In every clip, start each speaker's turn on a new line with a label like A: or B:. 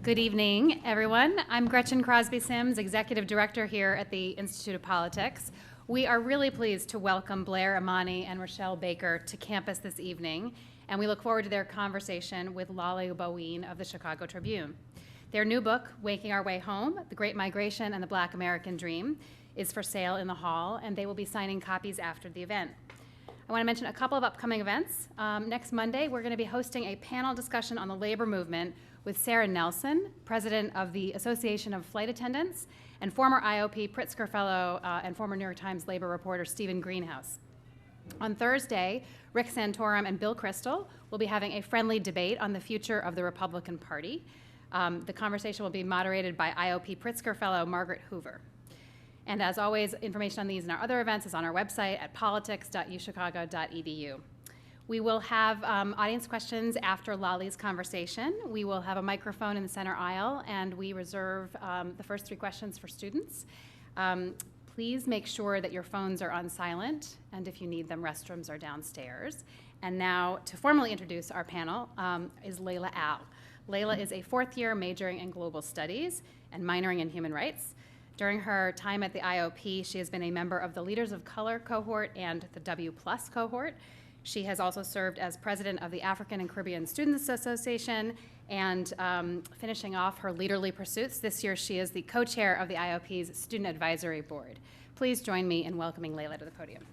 A: Good evening, everyone. I'm Gretchen Crosby Sims, Executive Director here at the Institute of Politics. We are really pleased to welcome Blair Imani and Rachelle Baker to campus this evening, and we look forward to their conversation with Lolly Bowen of the Chicago Tribune. Their new book, Waking Our Way Home, The Great Migration and the Black American Dream, is for sale in the hall, and they will be signing copies after the event. I want to mention a couple of upcoming events. Next Monday, we're going to be hosting a panel discussion on the labor movement with Sarah Nelson, president of the Association of Flight Attendants, and former IOP Pritzker Fellow and former New York Times labor reporter Stephen Greenhouse. On Thursday, Rick Santorum and Bill Kristol will be having a friendly debate on the future of the Republican Party. The conversation will be moderated by IOP Pritzker Fellow Margaret Hoover. And as always, information on these and our other events is on our website at politics.uchicago.edu. We will have audience questions after Lolly's conversation. We will have a microphone in the center aisle, and we reserve the first 3 questions for students. Please make sure that your phones are on silent, and if you need them, restrooms are downstairs. And now, to formally introduce our panel, is Layla Al. Layla is a 4th-year majoring in global studies and minoring in human rights. During her time at the IOP, she has been a member of the Leaders of Color cohort and the W+ cohort. She has also served as president of the African and Caribbean Students Association, and finishing off her leaderly pursuits, this year she is the co-chair of the IOP's Student Advisory Board. Please join me in welcoming Layla to the podium.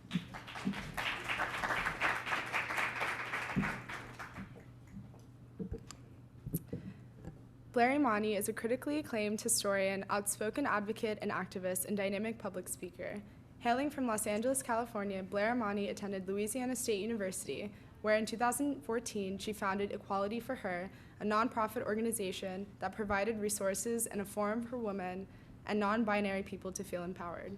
B: Blair Imani is a critically acclaimed historian, outspoken advocate and activist, and dynamic public speaker. Hailing from Los Angeles, California, Blair Imani attended Louisiana State University, where in 2014 she founded Equality for Her, a nonprofit organization that provided resources and a forum for women and non-binary people to feel empowered.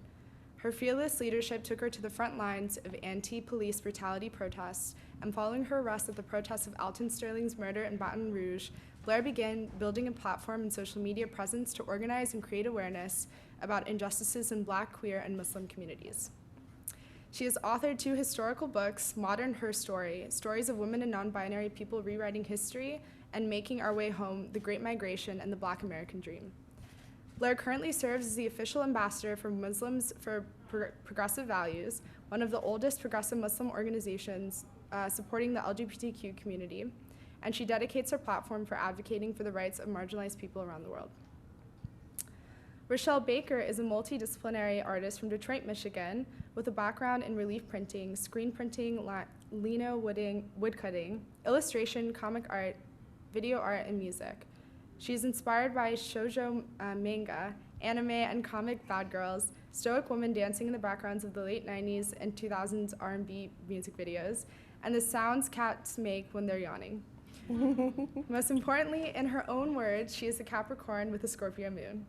B: Her fearless leadership took her to the front lines of anti-police brutality protests, and following her arrest at the protests of Alton Sterling's murder in Baton Rouge, Blair began building a platform and social media presence to organize and create awareness about injustices in Black, queer, and Muslim communities. She has authored 2 historical books, Modern Her Story, Stories of Women and Non-Binary People Rewriting History, and Making Our Way Home, The Great Migration and the Black American Dream. Blair currently serves as the official ambassador for Muslims for Progressive Values, one of the oldest progressive Muslim organizations supporting the LGBTQ community, and she dedicates her platform for advocating for the rights of marginalized people around the world. Rachelle Baker is a multidisciplinary artist from Detroit, Michigan, with a background in relief printing, screen printing, lino woodcutting, illustration, comic art, video art, and music. She is inspired by shoujo manga, anime, and comic bad girls, stoic women dancing in the backgrounds of the late 90s and 2000s R&B music videos, and the sounds cats make when they're yawning. Most importantly, in her own words, she is a Capricorn with a Scorpio moon.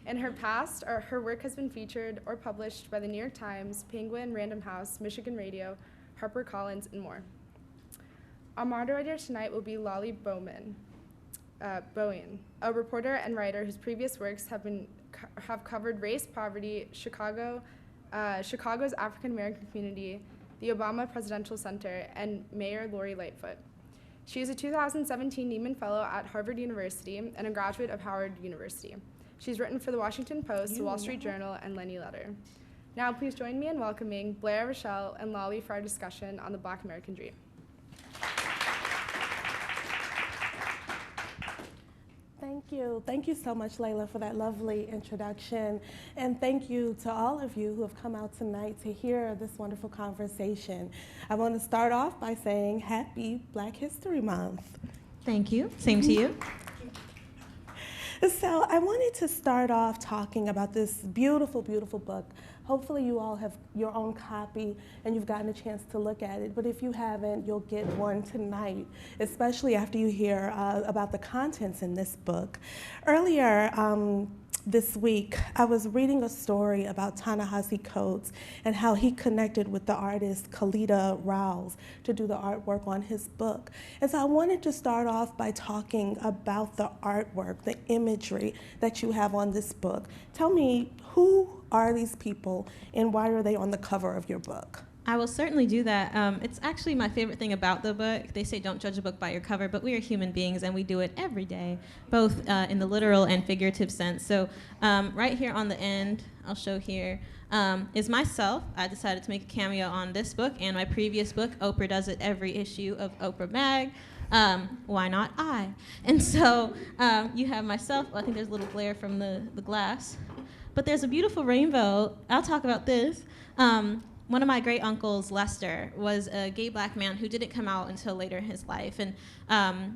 B: In her past, her work has been featured or published by the New York Times, Penguin, Random House, Michigan Radio, HarperCollins, and more. Our moderator tonight will be Lolly Bowen, a reporter and writer whose previous works have covered race, poverty, Chicago's African American community, the Obama Presidential Center, and Mayor Lori Lightfoot. She is a 2017 Nieman Fellow at Harvard University and a graduate of Howard University. She's written for The Washington Post, The Wall Street Journal, and Lenny Letter. Now please join me in welcoming Blair, Rachelle, and Lolly for our discussion on the Black American Dream.
C: Thank you. Thank you so much, Layla, for that lovely introduction. And thank you to all of you who have come out tonight to hear this wonderful conversation. I want to start off by saying Happy Black History Month.
D: Thank you. Same to you.
C: So I wanted to start off talking about this beautiful, beautiful book. Hopefully you all have your own copy and you've gotten a chance to look at it, but if you haven't, you'll get one tonight, especially after you hear about the contents in this book. Earlier this week, I was reading a story about Ta-Nehisi Coates and how he connected with the artist Khalida Rouse to do the artwork on his book. And so I wanted to start off by talking about the artwork, the imagery that you have on this book. Tell me, who are these people and why are they on the cover of your book?
D: I will certainly do that. It's actually my favorite thing about the book. They say don't judge a book by your cover, but we are human beings, and we do it every day, both in the literal and figurative sense. So right here on the end, I'll show here, is myself. I decided to make a cameo on this book and my previous book. Oprah does it every issue of Oprah Mag. Why not I? And so you have myself. Well, I think there's a little glare from the glass. But there's a beautiful rainbow. I'll talk about this. One of my great uncles, Lester, was a gay black man who didn't come out until later in his life. And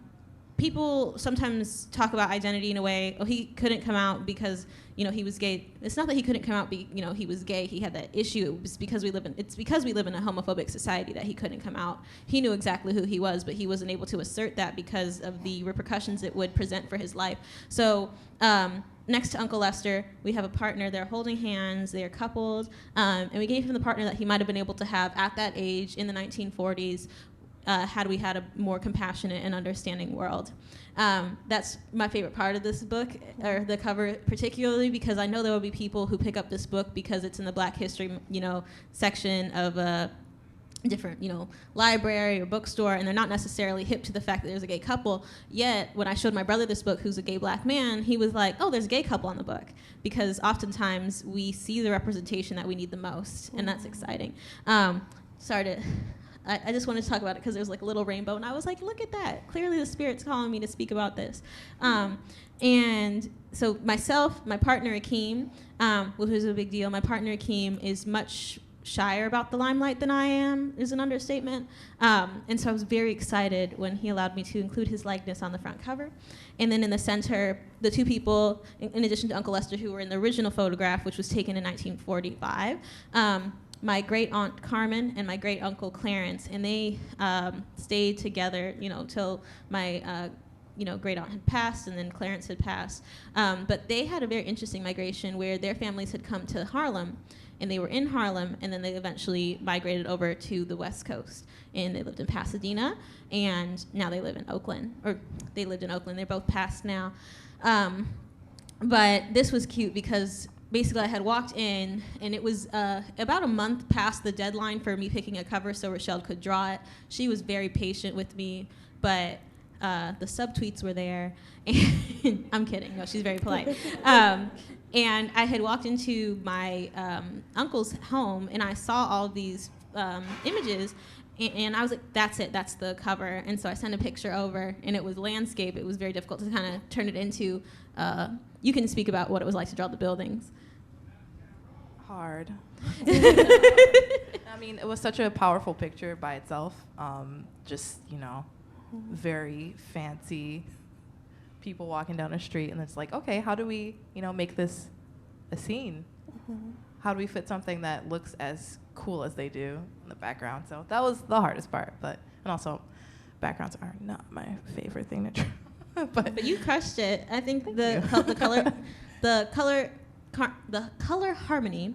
D: people sometimes talk about identity in a way, oh, he couldn't come out because, he was gay. It's not that he couldn't come out because, he was gay. He had that issue. It was because we live in a homophobic society that he couldn't come out. He knew exactly who he was, but he wasn't able to assert that because of the repercussions it would present for his life. So next to Uncle Lester, we have a partner. They're holding hands. They're coupled. And we gave him the partner that he might have been able to have at that age in the 1940s had we had a more compassionate and understanding world. That's my favorite part of this book, or the cover particularly, because I know there will be people who pick up this book because it's in the Black History, section of a different, library or bookstore, and they're not necessarily hip to the fact that there's a gay couple. Yet, when I showed my brother this book, who's a gay black man, he was like, oh, there's a gay couple on the book. Because oftentimes we see the representation that we need the most, and that's exciting. I just wanted to talk about it because there's like a little rainbow, and I was like, look at that. Clearly the Spirit's calling me to speak about this. And so myself, my partner Akeem, which is a big deal, my partner Akeem is much shyer about the limelight than I am, is an understatement. And so I was very excited when he allowed me to include his likeness on the front cover. And then in the center, the two people, in addition to Uncle Lester, who were in the original photograph, which was taken in 1945, my great aunt Carmen and my great uncle Clarence, and they stayed together, till my great aunt had passed, and then Clarence had passed. But they had a very interesting migration where their families had come to Harlem, and they were in Harlem, and then they eventually migrated over to the West Coast, and they lived in Pasadena, and now they live in Oakland, or they lived in Oakland. They're both passed now. But this was cute because basically I had walked in, and it was about a month past the deadline for me picking a cover so Rachelle could draw it. She was very patient with me, but the subtweets were there. And I'm kidding. No, she's very polite. And I had walked into my uncle's home, and I saw all of these images, and I was like, that's it, that's the cover. And so I sent a picture over, and it was landscape. It was very difficult to kind of turn it into, you can speak about what it was like to draw the buildings.
E: Hard. I mean, it was such a powerful picture by itself. Very fancy people walking down a street, and it's like, okay, how do we, make this a scene? Mm-hmm. How do we fit something that looks as cool as they do in the background? So that was the hardest part, and also backgrounds are not my favorite thing to draw.
D: but you crushed it. I think the color harmony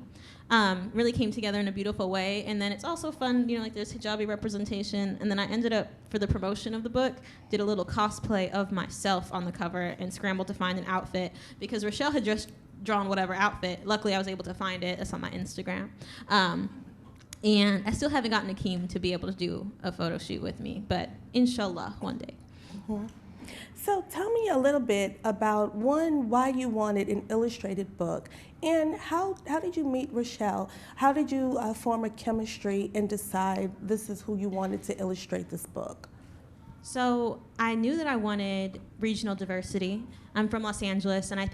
D: really came together in a beautiful way. And then it's also fun, like there's hijabi representation. And then I ended up, for the promotion of the book, did a little cosplay of myself on the cover and scrambled to find an outfit because Rachelle had just drawn whatever outfit. Luckily, I was able to find it. It's on my Instagram. And I still haven't gotten Akeem to be able to do a photo shoot with me, but inshallah, one day.
C: Mm-hmm. So tell me a little bit about, one, why you wanted an illustrated book, and how did you meet Rachelle? How did you form a chemistry and decide this is who you wanted to illustrate this book?
D: So I knew that I wanted regional diversity. I'm from Los Angeles, and I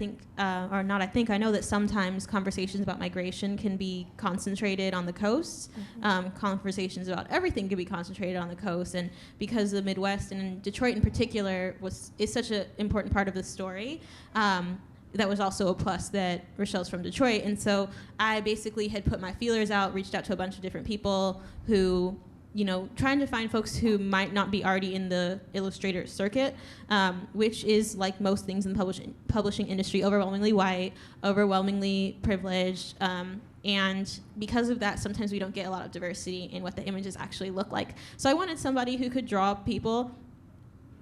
D: know that sometimes conversations about migration can be concentrated on the coast. Mm-hmm. Conversations about everything can be concentrated on the coast, and because the Midwest, and Detroit in particular, is such an important part of the story, that was also a plus that Rachelle's from Detroit. And so I basically had put my feelers out, reached out to a bunch of different people who, trying to find folks who might not be already in the illustrator circuit, which is, like most things in the publishing industry, overwhelmingly white, overwhelmingly privileged, and because of that, sometimes we don't get a lot of diversity in what the images actually look like. So I wanted somebody who could draw people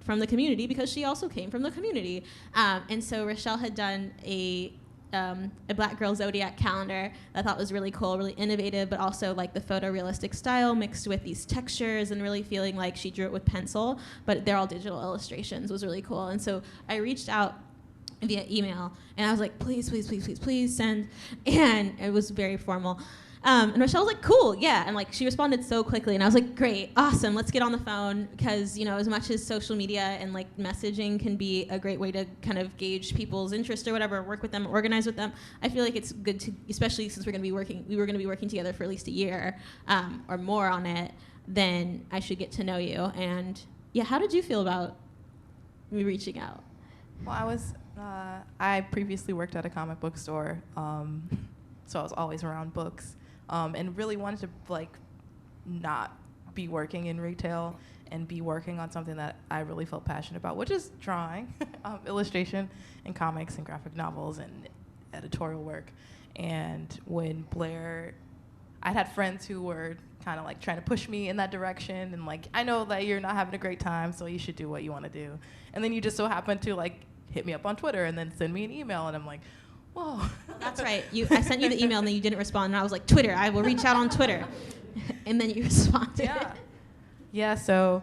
D: from the community because she also came from the community. And so Rachelle had done a a Black girl zodiac calendar that I thought was really cool, really innovative, but also like the photorealistic style mixed with these textures and really feeling like she drew it with pencil, but they're all digital illustrations was really cool. And so I reached out via email and I was like, please, please, please, please, please send. And it was very formal. And Rachelle was like, cool, yeah. And like she responded so quickly and I was like, great, awesome, let's get on the phone. Because, you know, as much as social media and like messaging can be a great way to kind of gauge people's interest or whatever, work with them, organize with them, I feel like it's good to, especially since we were going to be working together for at least a year or more on it, then I should get to know you. And yeah, how did you feel about me reaching out?
E: Well, I previously worked at a comic book store, so I was always around books. And really wanted to like not be working in retail and be working on something that I really felt passionate about, which is drawing, illustration, and comics and graphic novels and editorial work. And when Blair, I'd had friends who were kind of like trying to push me in that direction and like, I know that you're not having a great time, so you should do what you want to do. And then you just so happen to like hit me up on Twitter and then send me an email, and I'm like, whoa.
D: That's right. I sent you the email and then you didn't respond, and I was like, Twitter, I will reach out on Twitter. And then you responded.
E: Yeah. Yeah, so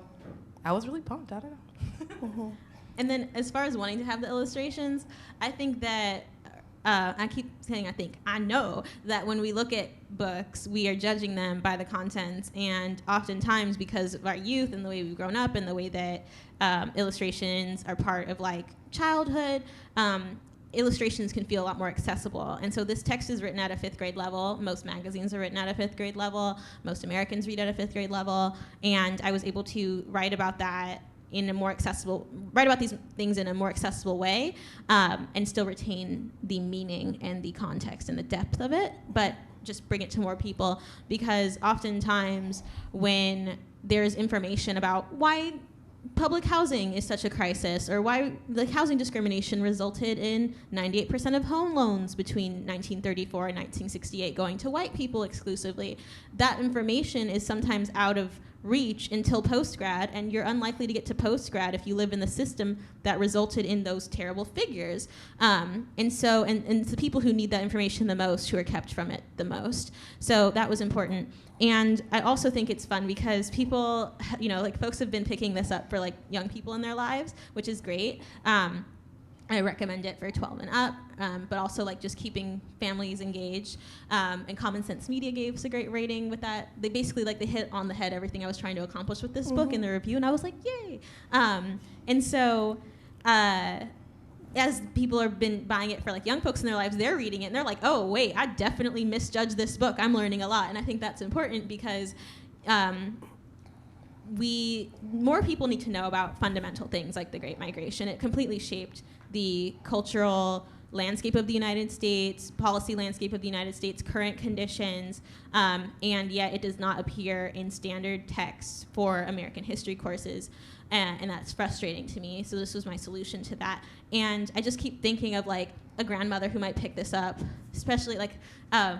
E: I was really pumped. I don't know.
D: And then as far as wanting to have the illustrations, I think that, I keep saying I know that when we look at books, we are judging them by the contents, and oftentimes because of our youth and the way we've grown up and the way that illustrations are part of like childhood, illustrations can feel a lot more accessible. And so this text is written at a 5th grade level. Most magazines are written at a 5th grade level. Most Americans read at a 5th grade level. And I was able to write about that in a more accessible, write about these things in a more accessible way, and still retain the meaning and the context and the depth of it, but just bring it to more people. Because oftentimes when there's information about why public housing is such a crisis, or why the housing discrimination resulted in 98% of home loans between 1934 and 1968 going to white people exclusively. That information is sometimes out of reach until post-grad, and you're unlikely to get to post-grad if you live in the system that resulted in those terrible figures. And so the people who need that information the most, who are kept from it the most. So that was important. And I also think it's fun because people, you know, like folks have been picking this up for like young people in their lives, which is great. I recommend it for 12 and up, but also like just keeping families engaged. And Common Sense Media gave us a great rating with that. They basically like they hit on the head everything I was trying to accomplish with this book in the review, and I was like, yay! And so as people have been buying it for like young folks in their lives, they're reading it and they're like, oh wait, I definitely misjudged this book. I'm learning a lot, and I think that's important because more people need to know about fundamental things like the Great Migration. It completely shaped the cultural landscape of the United States, policy landscape of the United States, current conditions, and yet it does not appear in standard texts for American history courses, and that's frustrating to me. So this was my solution to that. And I just keep thinking of like a grandmother who might pick this up, especially like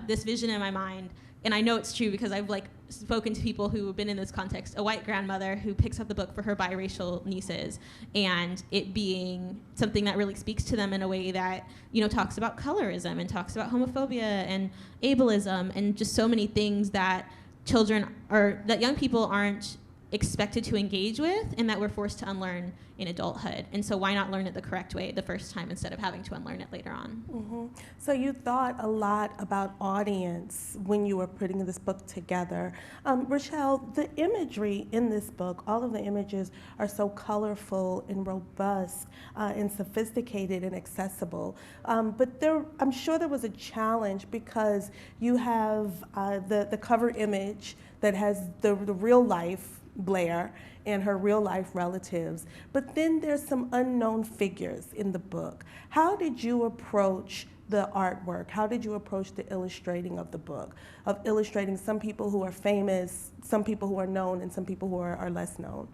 D: this vision in my mind. And I know it's true because I've like spoken to people who have been in this context, a white grandmother who picks up the book for her biracial nieces, and it being something that really speaks to them in a way that, you know, talks about colorism and talks about homophobia and ableism and just so many things that that young people aren't expected to engage with and that we're forced to unlearn in adulthood. And so why not learn it the correct way the first time instead of having to unlearn it later on?
C: So you thought a lot about audience when you were putting this book together. Rachelle, the imagery in this book, all of the images are so colorful and robust and sophisticated and accessible. But I'm sure there was a challenge because you have the cover image that has the real life Blair and her real life relatives, but then there's some unknown figures in the book. How did you approach the artwork? How did you approach the illustrating of the book, of illustrating some people who are famous, some people who are known, and some people who are less known?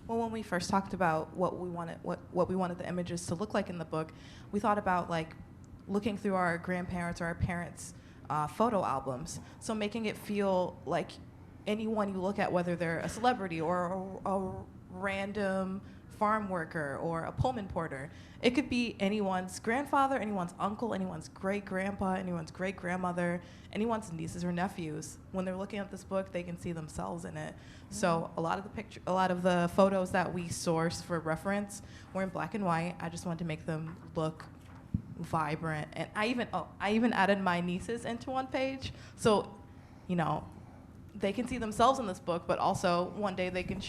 E: Well, when we first talked about what we wanted the images to look like in the book, we thought about like looking through our grandparents or our parents' photo albums, so making it feel like anyone you look at, whether they're a celebrity or a random farm worker or a Pullman porter. It could be anyone's grandfather, anyone's uncle, anyone's great-grandpa, anyone's great-grandmother, anyone's nieces or nephews. When they're looking at this book, they can see themselves in it. So a lot of the photos that we source for reference were in black and white. I just wanted to make them look vibrant. And I even added my nieces into one page. So, you know, they can see themselves in this book, but also one day they can,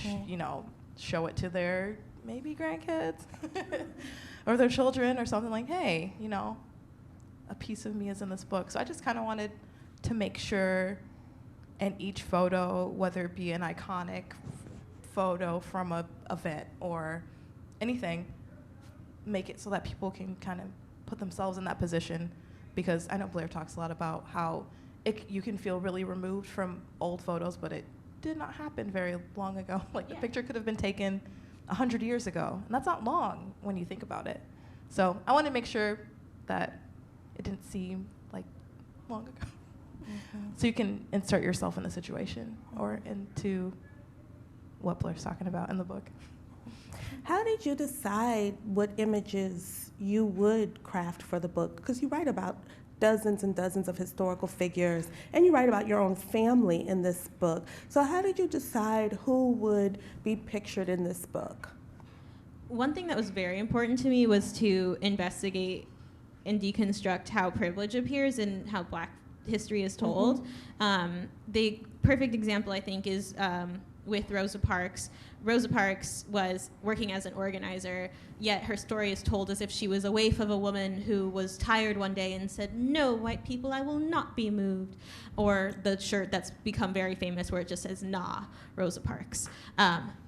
E: show it to their maybe grandkids or their children or something like, hey, you know, a piece of me is in this book. So I just kind of wanted to make sure in each photo, whether it be an iconic photo from an event or anything, make it so that people can kind of put themselves in that position, because I know Blair talks a lot about how you can feel really removed from old photos, but it did not happen very long ago. Like, the picture could have been taken 100 years ago, and that's not long when you think about it. So I wanted to make sure that it didn't seem like long ago. So you can insert yourself in the situation or into what Blair's talking about in the book.
C: How did you decide what images you would craft for the book? Because you write about dozens and dozens of historical figures, and you write about your own family in this book. So how did you decide who would be pictured in this book?
D: One thing that was very important to me was to investigate and deconstruct how privilege appears and how Black history is told. The perfect example, I think, is with Rosa Parks. Rosa Parks was working as an organizer, yet her story is told as if she was a waif of a woman who was tired one day and said, "No, white people, I will not be moved." Or the shirt that's become very famous where it just says, "Nah, Rosa Parks."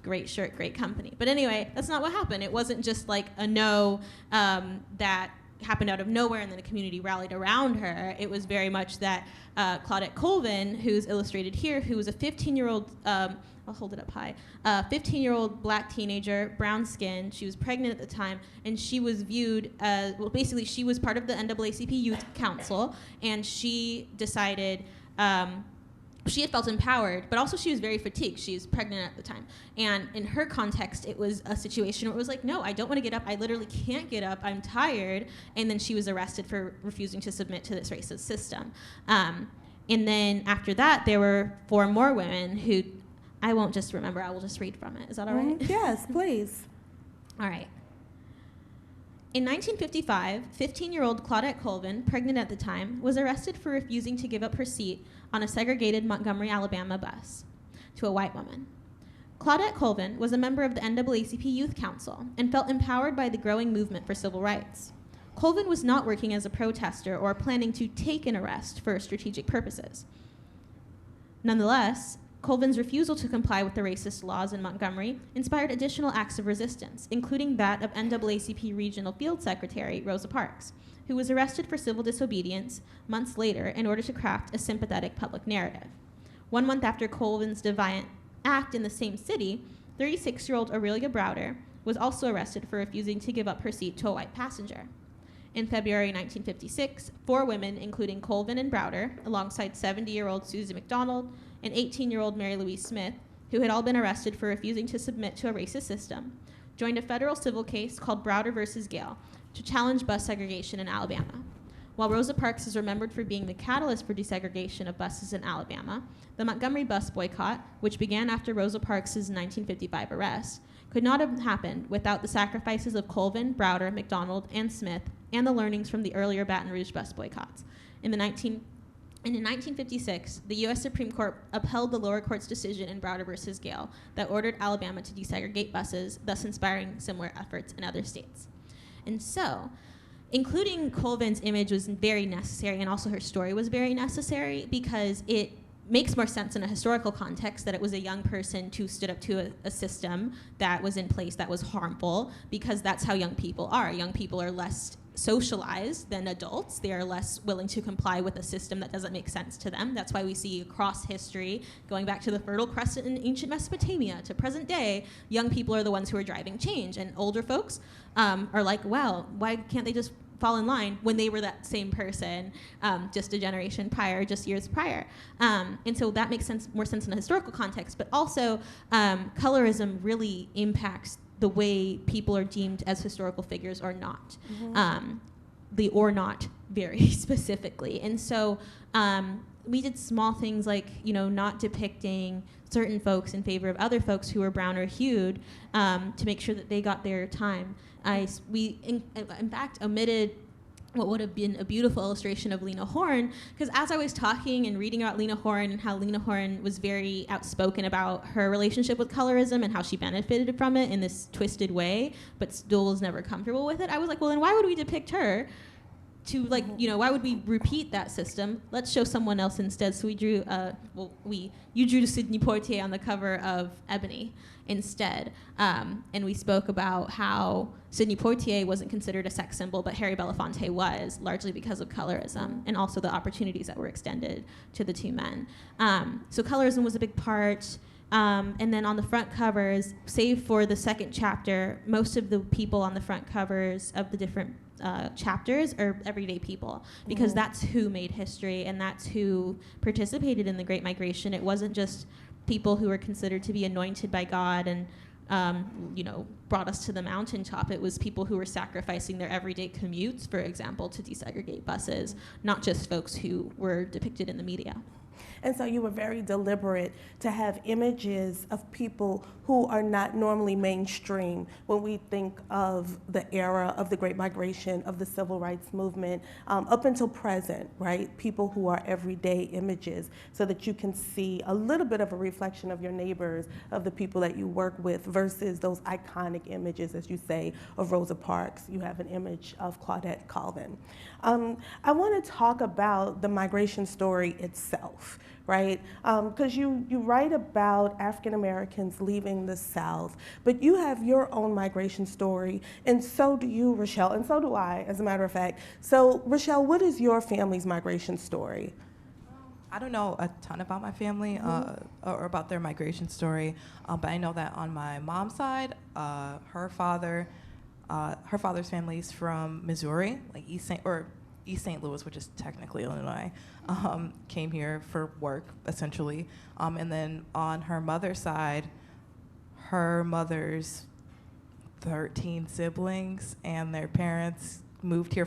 D: Great shirt, great company. But anyway, that's not what happened. It wasn't just like a no that happened out of nowhere and then a community rallied around her. It was very much that Claudette Colvin, who's illustrated here, who was a 15-year-old, I'll hold it up high, 15-year-old Black teenager, brown skin. She was pregnant at the time, and she was viewed as, well, basically she was part of the NAACP Youth Council, and she decided, she had felt empowered, but also she was very fatigued. She was pregnant at the time. And in her context, it was a situation where it was like, no, I don't want to get up. I literally can't get up. I'm tired. And then she was arrested for refusing to submit to this racist system. And then after that, there were 4 more women who, I won't just remember, I will just read from it. Is that all right?
C: Yes, please.
D: All right. In 1955, 15-year-old Claudette Colvin, pregnant at the time, was arrested for refusing to give up her seat on a segregated Montgomery, Alabama bus to a white woman. Claudette Colvin was a member of the NAACP Youth Council and felt empowered by the growing movement for civil rights. Colvin was not working as a protester or planning to take an arrest for strategic purposes. Nonetheless, Colvin's refusal to comply with the racist laws in Montgomery inspired additional acts of resistance, including that of NAACP Regional Field Secretary Rosa Parks, who was arrested for civil disobedience months later in order to craft a sympathetic public narrative. 1 month after Colvin's defiant act in the same city, 36-year-old Aurelia Browder was also arrested for refusing to give up her seat to a white passenger. In February 1956, 4 women, including Colvin and Browder, alongside 70-year-old Susie McDonald and 18-year-old Mary Louise Smith, who had all been arrested for refusing to submit to a racist system, joined a federal civil case called Browder versus Gale to challenge bus segregation in Alabama. While Rosa Parks is remembered for being the catalyst for desegregation of buses in Alabama, the Montgomery bus boycott, which began after Rosa Parks' 1955 arrest, could not have happened without the sacrifices of Colvin, Browder, McDonald, and Smith, and the learnings from the earlier Baton Rouge bus boycotts. In 1956, the U.S. Supreme Court upheld the lower court's decision in Browder versus Gale that ordered Alabama to desegregate buses, thus inspiring similar efforts in other states. And so, including Colvin's image was very necessary, and also her story was very necessary, because it makes more sense in a historical context that it was a young person who stood up to a system that was in place that was harmful, because that's how young people are. Young people are less socialized than adults. They are less willing to comply with a system that doesn't make sense to them. That's why we see across history, going back to the Fertile Crescent in ancient Mesopotamia to present day, young people are the ones who are driving change, and older folks are like, well, why can't they just fall in line when they were that same person just a generation prior, just years prior. And so that makes more sense in a historical context, but also colorism really impacts the way people are deemed as historical figures or not. The or not very specifically. And so we did small things like, not depicting certain folks in favor of other folks who were brown or hued to make sure that they got their time. We in fact omitted what would have been a beautiful illustration of Lena Horne, because as I was talking and reading about Lena Horne and how Lena Horne was very outspoken about her relationship with colorism and how she benefited from it in this twisted way, but still was never comfortable with it, I was like, well, then why would we depict her? To why would we repeat that system? Let's show someone else instead. So we drew, you drew Sidney Poitier on the cover of Ebony instead. And we spoke about how Sidney Poitier wasn't considered a sex symbol, but Harry Belafonte was, largely because of colorism and also the opportunities that were extended to the two men. So colorism was a big part. And then on the front covers, save for the second chapter, most of the people on the front covers of the different chapters are everyday people, because that's who made history and that's who participated in the Great Migration. It wasn't just people who were considered to be anointed by God and brought us to the mountaintop. It was people who were sacrificing their everyday commutes, for example, to desegregate buses, not just folks who were depicted in the media.
C: And so you were very deliberate to have images of people who are not normally mainstream when we think of the era of the Great Migration, of the Civil Rights Movement, up until present, right? People who are everyday images, so that you can see a little bit of a reflection of your neighbors, of the people that you work with, versus those iconic images, as you say, of Rosa Parks. You have an image of Claudette Colvin. I want to talk about the migration story itself, right? Because you write about African Americans leaving the South, but you have your own migration story, and so do you, Rachelle, and so do I, as a matter of fact. So, Rachelle, what is your family's migration story?
E: I don't know a ton about my family or about their migration story, but I know that on my mom's side, her father's family's from Missouri, like East St. Louis, which is technically Illinois, came here for work, essentially. And then on her mother's side, her mother's 13 siblings and their parents moved to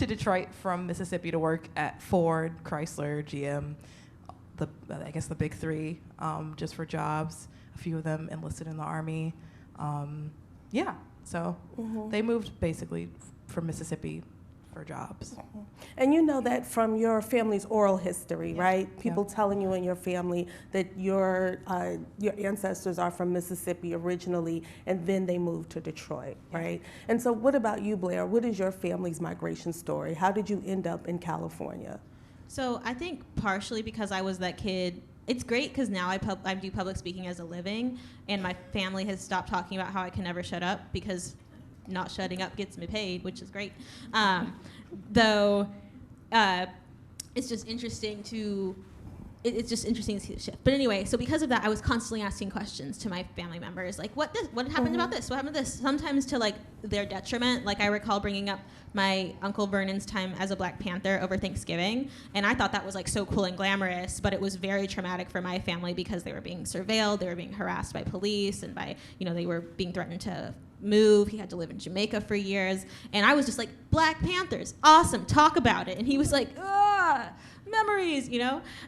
E: Detroit from Mississippi to work at Ford, Chrysler, GM, I guess the big three, just for jobs. A few of them enlisted in the Army. So they moved basically from Mississippi for jobs.
C: And you know that from your family's oral history, right? People telling you in your family that your ancestors are from Mississippi originally, and then they moved to Detroit, right? And so what about you, Blair? What is your family's migration story? How did you end up in California?
D: So I think partially because I was that kid. It's great because now I do public speaking as a living, and my family has stopped talking about how I can never shut up, because not shutting up gets me paid, which is great. Though it's just interesting to see the shift. But anyway, so because of that, I was constantly asking questions to my family members, like, what happened about this? What happened to this? Sometimes to like their detriment. Like I recall bringing up my Uncle Vernon's time as a Black Panther over Thanksgiving, and I thought that was like so cool and glamorous, but it was very traumatic for my family because they were being surveilled, they were being harassed by police, and by, they were being threatened to move. He had to live in Jamaica for years, and I was just like, Black Panthers, awesome, talk about it. And he was like, memories,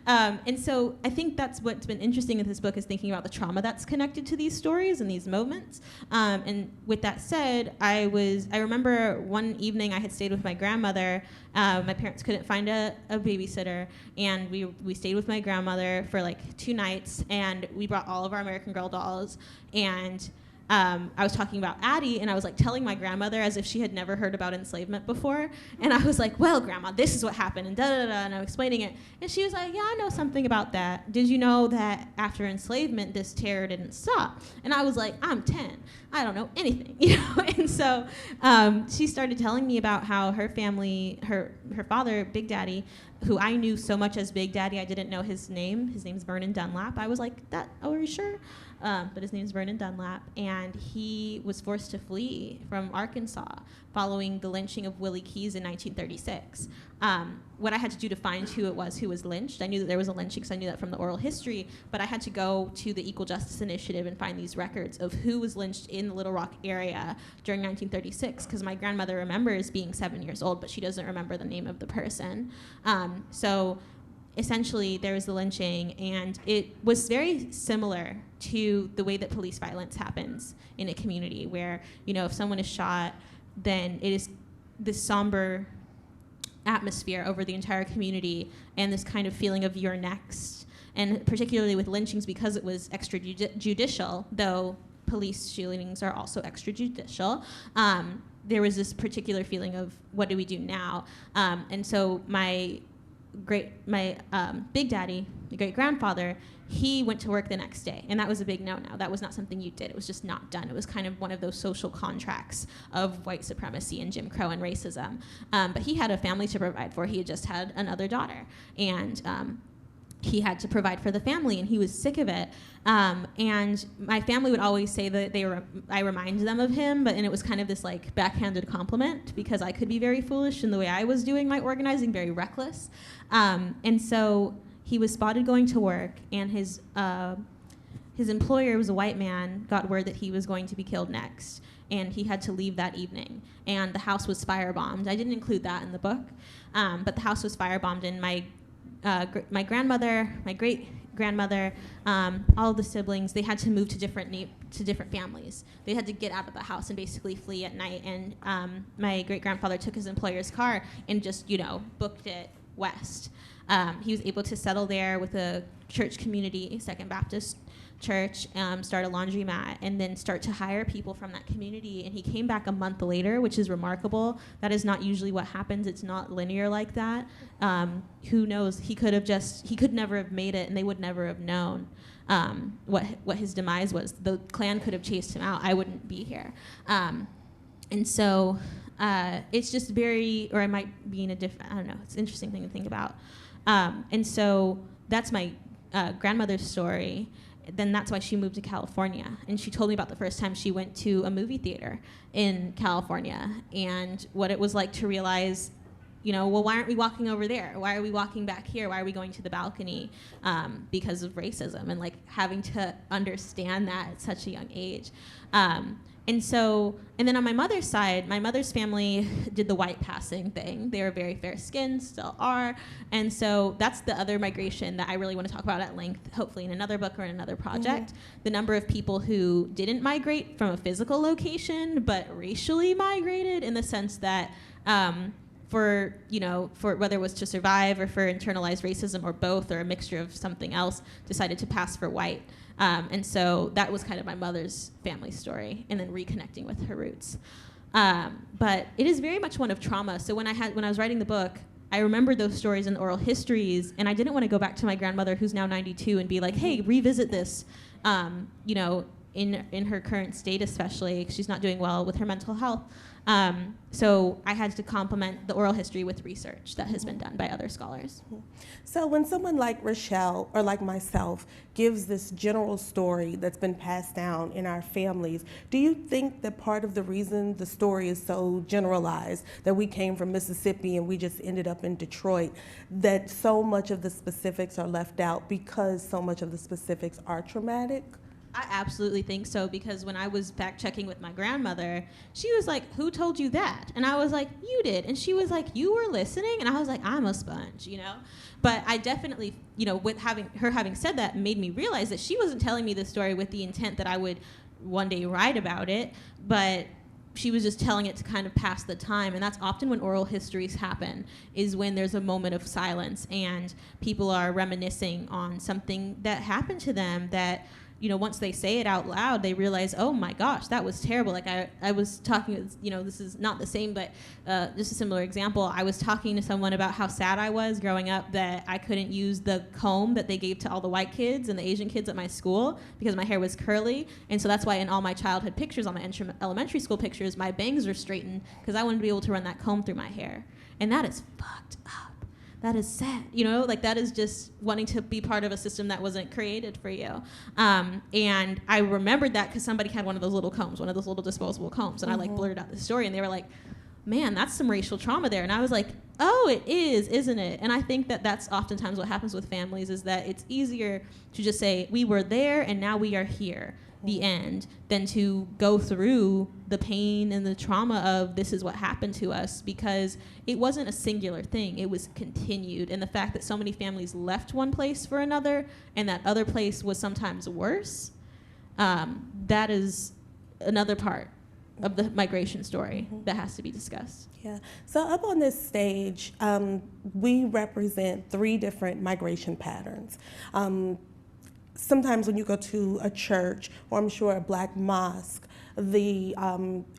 D: and so I think that's what's been interesting in this book, is thinking about the trauma that's connected to these stories and these moments. And with that said, I remember one evening I had stayed with my grandmother. My parents couldn't find a babysitter, and we stayed with my grandmother for like 2 nights, and we brought all of our American Girl dolls, and I was talking about Addie, and I was like telling my grandmother as if she had never heard about enslavement before. And I was like, well, Grandma, this is what happened, and da-da-da, and I was explaining it. And she was like, yeah, I know something about that. Did you know that after enslavement, this terror didn't stop? And I was like, I'm 10. I don't know anything, And so she started telling me about how her family, her father, Big Daddy, who I knew so much as Big Daddy, I didn't know his name. His name's Vernon Dunlap. I was like, are you sure? But his name's Vernon Dunlap, and he was forced to flee from Arkansas following the lynching of Willie Keys in 1936. What I had to do to find who was lynched, I knew that there was a lynching because I knew that from the oral history, but I had to go to the Equal Justice Initiative and find these records of who was lynched in the Little Rock area during 1936, because my grandmother remembers being 7 years old, but she doesn't remember the name of the person. So essentially, there was the lynching, and it was very similar to the way that police violence happens in a community, where, if someone is shot, then it is this somber atmosphere over the entire community and this kind of feeling of you're next. And particularly with lynchings, because it was extrajudicial, though police shootings are also extrajudicial, there was this particular feeling of what do we do now? And so my big daddy, my great grandfather, he went to work the next day, and that was a big no-no. That was not something you did. It was just not done. It was kind of one of those social contracts of white supremacy and Jim Crow and racism. But he had a family to provide for. He had just had another daughter, and he had to provide for the family, and he was sick of it. And my family would always say that I reminded them of him, and it was kind of this like backhanded compliment, because I could be very foolish in the way I was doing my organizing, very reckless. And so he was spotted going to work, and his employer was a white man, got word that he was going to be killed next, and he had to leave that evening. And the house was firebombed. I didn't include that in the book, but the house was firebombed, and my grandmother, my great-grandmother, all of the siblings, they had to move to different families. They had to get out of the house and basically flee at night. And my great-grandfather took his employer's car and just, booked it west. He was able to settle there with a church community, Second Baptist Church, start a laundromat, and then start to hire people from that community. And he came back a month later, which is remarkable. That is not usually what happens. It's not linear like that. Who knows? He could never have made it, and they would never have known what his demise was. The Klan could have chased him out. I wouldn't be here. And so it's just very, or I might be in a different, I don't know, it's an interesting thing to think about. And so that's my grandmother's story. Then that's why she moved to California. And she told me about the first time she went to a movie theater in California and what it was like to realize, well, why aren't we walking over there? Why are we walking back here? Why are we going to the balcony? Because of racism, and like having to understand that at such a young age. And then on my mother's side, my mother's family did the white passing thing. They were very fair-skinned, still are. And so that's the other migration that I really want to talk about at length, hopefully in another book or in another project. Mm-hmm. The number of people who didn't migrate from a physical location, but racially migrated, in the sense that for whether it was to survive or for internalized racism or both or a mixture of something else, decided to pass for white. And so that was kind of my mother's family story, and then reconnecting with her roots. But it is very much one of trauma. So when I was writing the book, I remembered those stories in the oral histories, and I didn't want to go back to my grandmother, who's now 92, and be like, hey, revisit this, in her current state, especially, because she's not doing well with her mental health. So I had to complement the oral history with research that has been done by other scholars.
C: So when someone like Rachelle, or like myself, gives this general story that's been passed down in our families, do you think that part of the reason the story is so generalized, that we came from Mississippi and we just ended up in Detroit, that so much of the specifics are left out because so much of the specifics are traumatic?
D: I absolutely think so, because when I was fact-checking with my grandmother, she was like, who told you that? And I was like, you did. And she was like, you were listening? And I was like, I'm a sponge, But I definitely, with having said that, made me realize that she wasn't telling me the story with the intent that I would one day write about it, but she was just telling it to kind of pass the time. And that's often when oral histories happen, is when there's a moment of silence and people are reminiscing on something that happened to them that, once they say it out loud, they realize, oh my gosh, that was terrible. Like I was talking with, this is not the same, but just a similar example. I was talking to someone about how sad I was growing up that I couldn't use the comb that they gave to all the white kids and the Asian kids at my school because my hair was curly. And so that's why in all my childhood pictures, all my elementary school pictures, my bangs are straightened because I wanted to be able to run that comb through my hair. And that is fucked up. That is sad, that is just wanting to be part of a system that wasn't created for you. And I remembered that because somebody had one of those little combs, one of those little disposable combs, and I blurted out the story, and they were like, man, that's some racial trauma there. And I was like, oh, it is, isn't it? And I think that that's oftentimes what happens with families, is that it's easier to just say, we were there and now we are here, the end, than to go through the pain and the trauma of this is what happened to us, because it wasn't a singular thing. It was continued. And the fact that so many families left one place for another, and that other place was sometimes worse, that is another part of the migration story that has to be discussed.
C: Yeah. So up on this stage, we represent 3 different migration patterns. Sometimes when you go to a church, or I'm sure a black mosque, and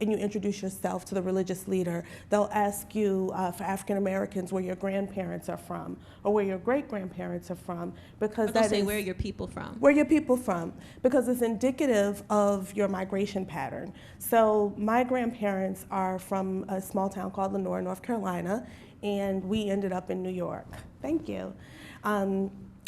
C: you introduce yourself to the religious leader, they'll ask you for African Americans where your grandparents are from, or where your great-grandparents are from, because
D: They'll say, where are your people from?
C: Where your people from, because it's indicative of your migration pattern. So my grandparents are from a small town called Lenore, North Carolina, and we ended up in New York. Thank you.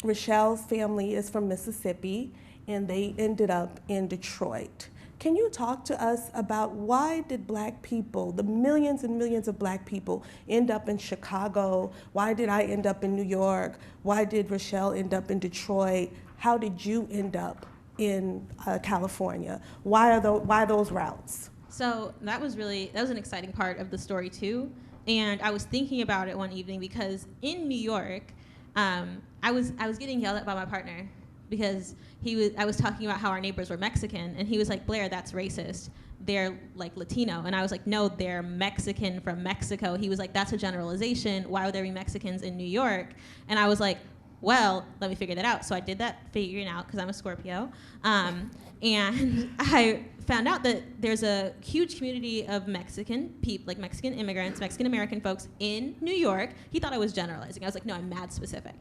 C: Rachelle's family is from Mississippi, and they ended up in Detroit. Can you talk to us about why did black people, the millions and millions of black people, end up in Chicago? Why did I end up in New York? Why did Rachelle end up in Detroit? How did you end up in California? Why those routes?
D: So that was an exciting part of the story too. And I was thinking about it one evening because in New York, I was getting yelled at by my partner because I was talking about how our neighbors were Mexican, and he was like, Blair, that's racist. They're like Latino. And I was like, no, they're Mexican from Mexico. He was like, that's a generalization. Why would there be Mexicans in New York? And I was like, well, let me figure that out. So I did that figuring out because I'm a Scorpio. And I found out that there's a huge community of Mexican people, like Mexican immigrants, Mexican American folks in New York. He thought I was generalizing. I was like, no, I'm mad specific.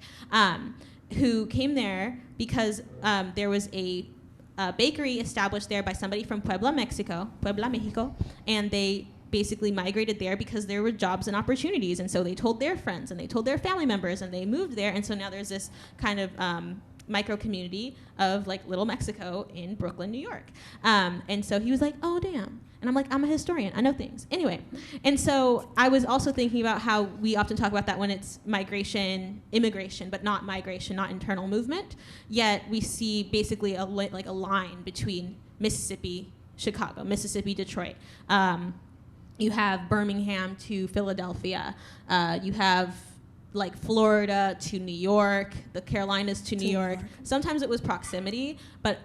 D: Who came there because there was a bakery established there by somebody from Puebla, Mexico, and they basically migrated there because there were jobs and opportunities. And so they told their friends and they told their family members and they moved there. And so now there's this kind of micro community of like Little Mexico in Brooklyn, New York. And so he was like, oh, damn. And I'm like, I'm a historian. I know things. Anyway, and so I was also thinking about how we often talk about that when it's migration, immigration, but not migration, not internal movement. Yet we see basically a line between Mississippi, Chicago, Mississippi, Detroit. You have Birmingham to Philadelphia. You have like Florida to New York, the Carolinas to New York. Sometimes it was proximity, but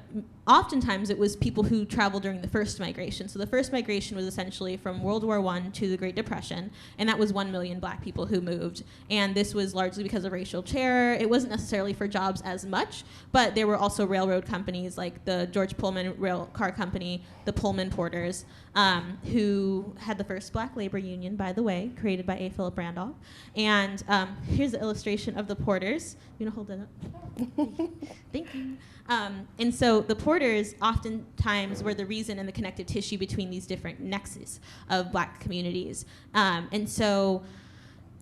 D: oftentimes it was people who traveled during the first migration. So the first migration was essentially from World War I to the Great Depression, and that was 1 million black people who moved. And this was largely because of racial terror. It wasn't necessarily for jobs as much, but there were also railroad companies like the George Pullman Rail Car Company, the Pullman Porters, who had the first black labor union, by the way, created by A. Philip Randolph. And here's the illustration of the Porters. You want to hold that up? Thank you. And so the Porters oftentimes were the reason and the connective tissue between these different nexus of black communities. And so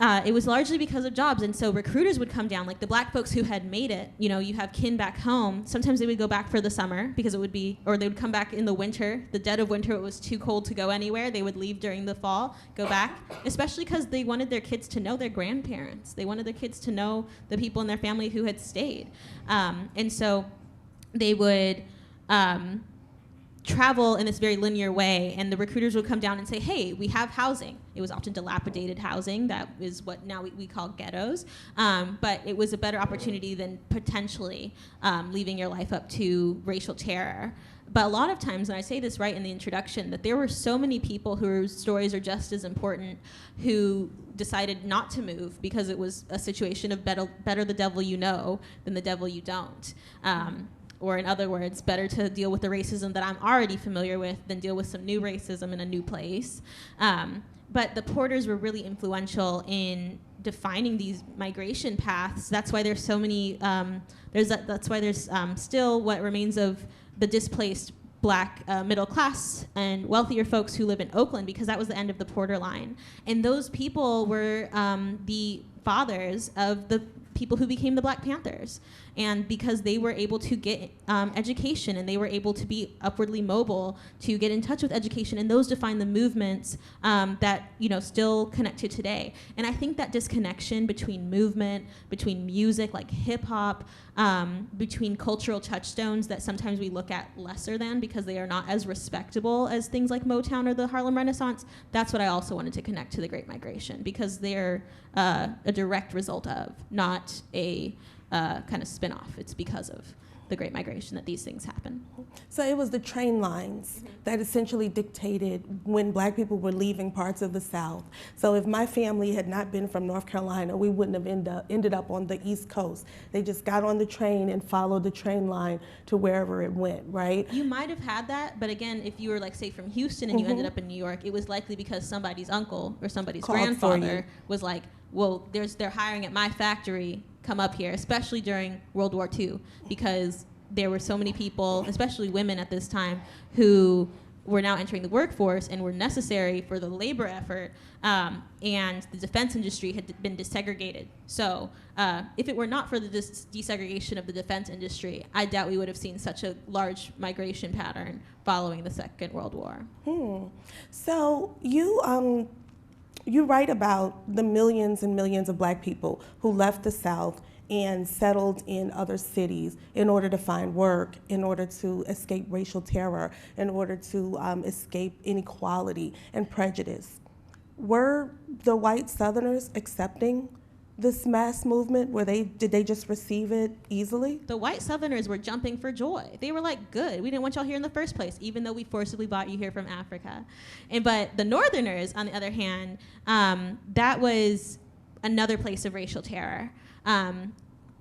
D: it was largely because of jobs. And so recruiters would come down, like the black folks who had made it. You know, you have kin back home. Sometimes they would go back for the summer because it would be, or they would come back in the winter, the dead of winter. It was too cold to go anywhere. They would leave during the fall, go back, especially because they wanted their kids to know their grandparents. They wanted their kids to know the people in their family who had stayed. And so they would travel in this very linear way, and the recruiters would come down and say, hey, we have housing. It was often dilapidated housing. That is what now we call ghettos. But it was a better opportunity than potentially leaving your life up to racial terror. But a lot of times, and I say this right in the introduction, that there were so many people whose stories are just as important who decided not to move because it was a situation of better the devil you know than the devil you don't. Or in other words, better to deal with the racism that I'm already familiar with than deal with some new racism in a new place. But the Porters were really influential in defining these migration paths. That's why there's so many, that's why there's still what remains of the displaced black middle class and wealthier folks who live in Oakland, because that was the end of the Porter line. And those people were the fathers of the people who became the Black Panthers. And because they were able to get education, and they were able to be upwardly mobile to get in touch with education, and those define the movements that still connect to today. And I think that disconnection between movement, between music like hip hop, between cultural touchstones that sometimes we look at lesser than because they are not as respectable as things like Motown or the Harlem Renaissance, that's what I also wanted to connect to the Great Migration, because they're a direct result of, not a kind of spin-off. It's because of the Great Migration that these things happen.
C: So it was the train lines that essentially dictated when Black people were leaving parts of the South. So if my family had not been from North Carolina, we wouldn't have ended up on the East Coast. They just got on the train and followed the train line to wherever it went, right?
D: You might have had that, but again, if you were like, say, from Houston and you ended up in New York, it was likely because somebody's uncle or somebody's grandfather was like, well, they're hiring at my factory, come up here, especially during World War II, because there were so many people, especially women at this time, who were now entering the workforce and were necessary for the labor effort, and the defense industry had been desegregated. So if it were not for the desegregation of the defense industry, I doubt we would have seen such a large migration pattern following the Second World War.
C: So you write about the millions and millions of Black people who left the South and settled in other cities in order to find work, in order to escape racial terror, in order to escape inequality and prejudice. Were the white Southerners accepting this mass movement? Did they just receive it easily?
D: The white Southerners were jumping for joy. They were like, good, we didn't want y'all here in the first place, even though we forcibly brought you here from Africa. But the Northerners, on the other hand, that was another place of racial terror.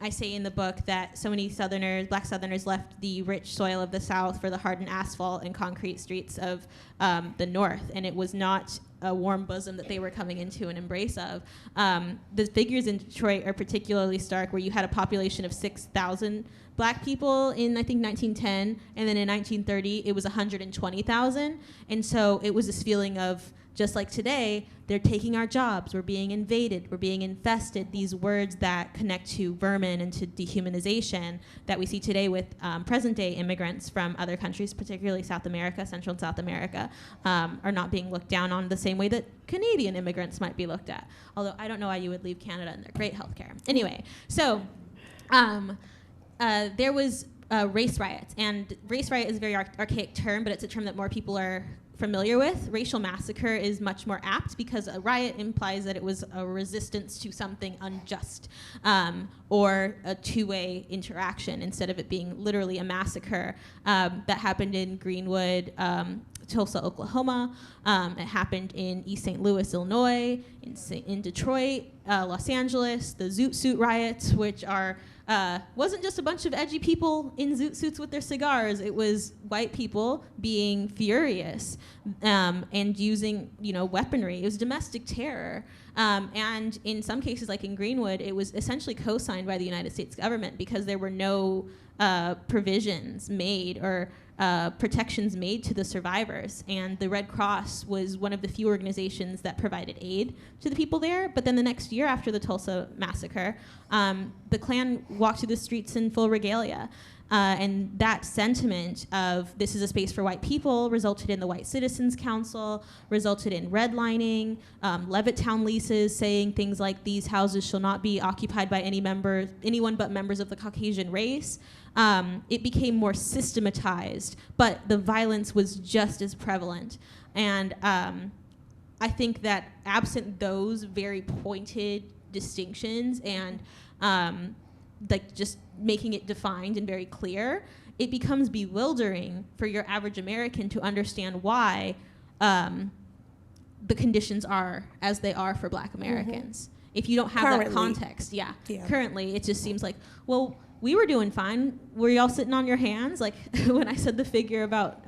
D: I say in the book that so many Southerners, Black Southerners, left the rich soil of the South for the hardened asphalt and concrete streets of the North, and it was not a warm bosom that they were coming into an embrace of. The figures in Detroit are particularly stark, where you had a population of 6,000 Black people in, I think, 1910, and then in 1930, it was 120,000. And so it was this feeling of, just like today, they're taking our jobs, we're being invaded, we're being infested, these words that connect to vermin and to dehumanization that we see today with present-day immigrants from other countries, particularly South America, Central and South America, are not being looked down on the same way that Canadian immigrants might be looked at. Although I don't know why you would leave Canada and their great healthcare. Anyway, so there was race riots, and race riot is a very archaic term, but it's a term that more people are familiar with. Racial massacre is much more apt because a riot implies that it was a resistance to something unjust, or a two-way interaction, instead of it being literally a massacre. That happened in Greenwood, Tulsa, Oklahoma. It happened in East St. Louis, Illinois, in Detroit, Los Angeles, the Zoot Suit riots, which wasn't just a bunch of edgy people in zoot suits with their cigars. It was white people being furious and using, weaponry. It was domestic terror. And in some cases, like in Greenwood, it was essentially co-signed by the United States government because there were no provisions made or protections made to the survivors. And the Red Cross was one of the few organizations that provided aid to the people there. But then the next year after the Tulsa massacre, the Klan walked through the streets in full regalia. And that sentiment of this is a space for white people resulted in the White Citizens Council, resulted in redlining, Levittown leases saying things like these houses shall not be occupied by anyone but members of the Caucasian race. It became more systematized, but the violence was just as prevalent. And I think that absent those very pointed distinctions and just making it defined and very clear, it becomes bewildering for your average American to understand why the conditions are as they are for Black Americans. If you don't have that context, currently it just seems like, well, we were doing fine. Were y'all sitting on your hands? Like when I said the figure about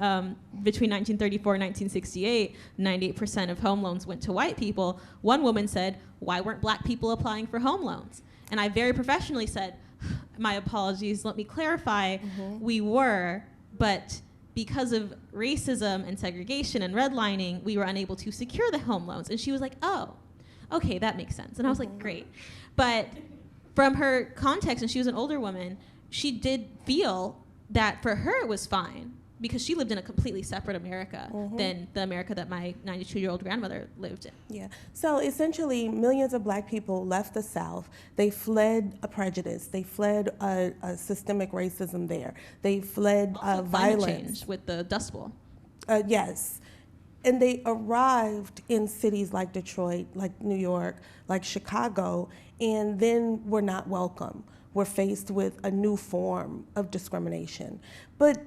D: between 1934 and 1968, 98% of home loans went to white people, one woman said, why weren't Black people applying for home loans? And I very professionally said, my apologies, let me clarify, we were, but because of racism and segregation and redlining, we were unable to secure the home loans. And she was like, oh, okay, that makes sense. And I was like, great. But from her context, and she was an older woman, she did feel that for her it was fine because she lived in a completely separate America than the America that my 92-year-old grandmother lived in.
C: Yeah. So essentially, millions of black people left the South. They fled a prejudice. They fled a systemic racism there. They fled
D: Also, climate
C: violence.
D: change with the Dust Bowl.
C: Yes. And they arrived in cities like Detroit, like New York, like Chicago, and then were not welcome. We're faced with a new form of discrimination. But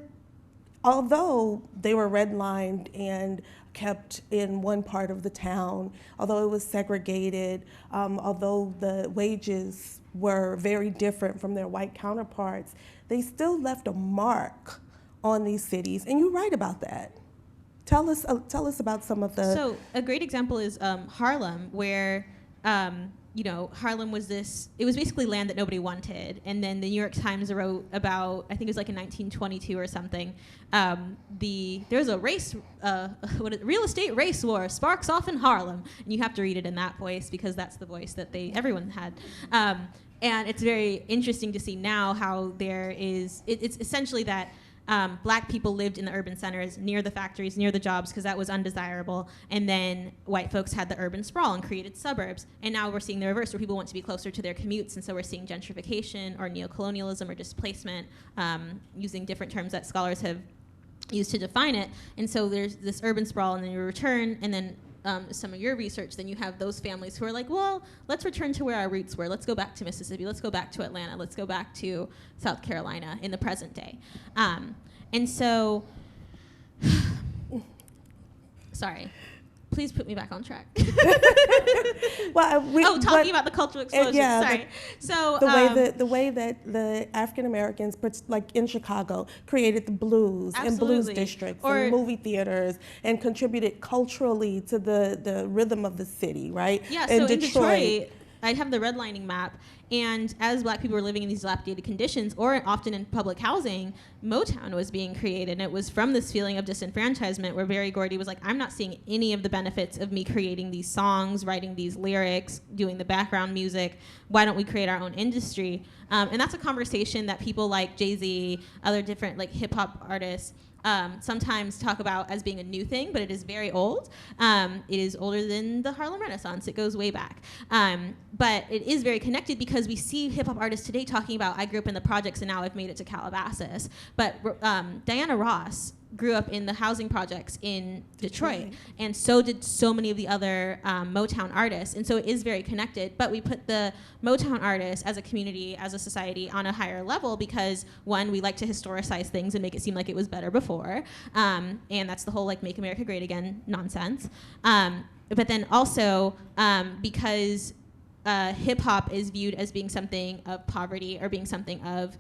C: although they were redlined and kept in one part of the town, although it was segregated, although the wages were very different from their white counterparts, they still left a mark on these cities. And you write about that. Tell us about some of the...
D: So a great example is Harlem, where Harlem was it was basically land that nobody wanted. And then the New York Times wrote about, I think it was like in 1922 or something, there was a real estate race war sparks off in Harlem. And you have to read it in that voice because that's the voice that everyone had. And it's very interesting to see now how it's essentially that black people lived in the urban centers near the factories, near the jobs, because that was undesirable. And then white folks had the urban sprawl and created suburbs. And now we're seeing the reverse, where people want to be closer to their commutes. And so we're seeing gentrification or neocolonialism or displacement, using different terms that scholars have used to define it. And so there's this urban sprawl, and then you return, and then some of your research, then you have those families who are like, well, let's return to where our roots were. Let's go back to Mississippi. Let's go back to Atlanta. Let's go back to South Carolina in the present day. And so, sorry, please put me back on track. Talking about the cultural explosion. Sorry.
C: The way that the African Americans, like in Chicago, created the blues and blues districts and movie theaters and contributed culturally to the rhythm of the city, right?
D: Yeah. So in Detroit, I have the redlining map, and as black people were living in these dilapidated conditions, or often in public housing, Motown was being created, and it was from this feeling of disenfranchisement where Berry Gordy was like, I'm not seeing any of the benefits of me creating these songs, writing these lyrics, doing the background music. Why don't we create our own industry? And that's a conversation that people like Jay-Z, other different like hip-hop artists, sometimes talk about as being a new thing, but it is very old. It is older than the Harlem Renaissance. It goes way back. But it is very connected because we see hip-hop artists today talking about, I grew up in the projects and now I've made it to Calabasas. But Diana Ross grew up in the housing projects in Detroit, and so did so many of the other Motown artists, and so it is very connected. But we put the Motown artists as a community, as a society, on a higher level because, one, we like to historicize things and make it seem like it was better before, and that's the whole like Make America Great Again nonsense. But then also because hip-hop is viewed as being something of poverty or being something of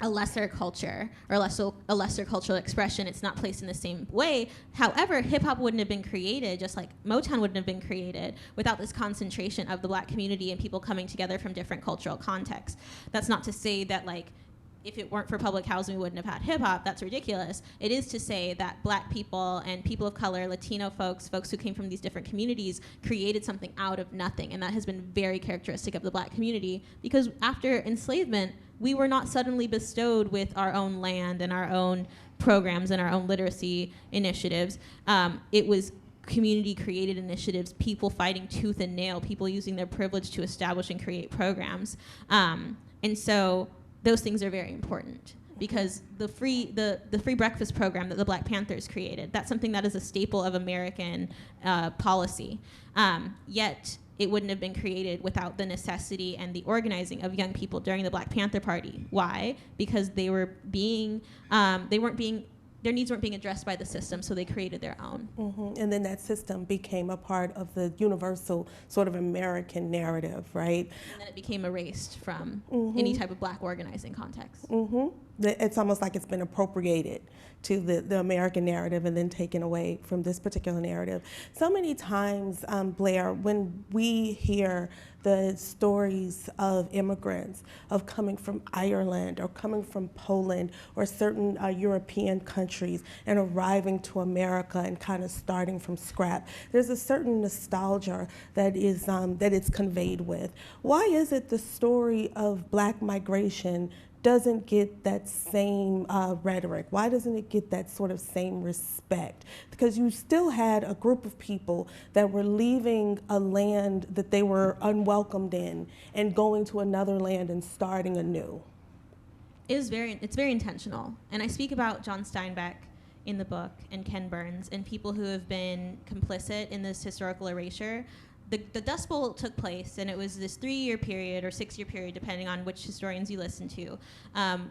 D: a lesser culture or a lesser cultural expression. It's not placed in the same way. However, hip-hop wouldn't have been created, just like Motown wouldn't have been created, without this concentration of the black community and people coming together from different cultural contexts. That's not to say that like if it weren't for public housing, we wouldn't have had hip-hop. That's ridiculous. It is to say that black people and people of color, Latino folks who came from these different communities, created something out of nothing. And that has been very characteristic of the black community because after enslavement, we were not suddenly bestowed with our own land and our own programs and our own literacy initiatives. It was community-created initiatives, people fighting tooth and nail, people using their privilege to establish and create programs. And so those things are very important because the free breakfast program that the Black Panthers created, that's something that is a staple of American policy. Yet it wouldn't have been created without the necessity and the organizing of young people during the Black Panther Party. Why? Because they weren't being their needs weren't being addressed by the system, so they created their own.
C: Mm-hmm. And then that system became a part of the universal sort of American narrative, right?
D: And then it became erased from any type of black organizing context.
C: Mm-hmm. it's almost like it's been appropriated to the American narrative and then taken away from this particular narrative. So many times, Blair, when we hear the stories of immigrants, of coming from Ireland or coming from Poland or certain European countries and arriving to America and kind of starting from scratch, there's a certain nostalgia that it's conveyed with. Why is it the story of Black migration doesn't get that same rhetoric? Why doesn't it get that sort of same respect? Because you still had a group of people that were leaving a land that they were unwelcomed in and going to another land and starting anew.
D: It's very intentional. And I speak about John Steinbeck in the book and Ken Burns and people who have been complicit in this historical erasure. The Dust Bowl took place, and it was this 3-year period or 6-year period, depending on which historians you listen to,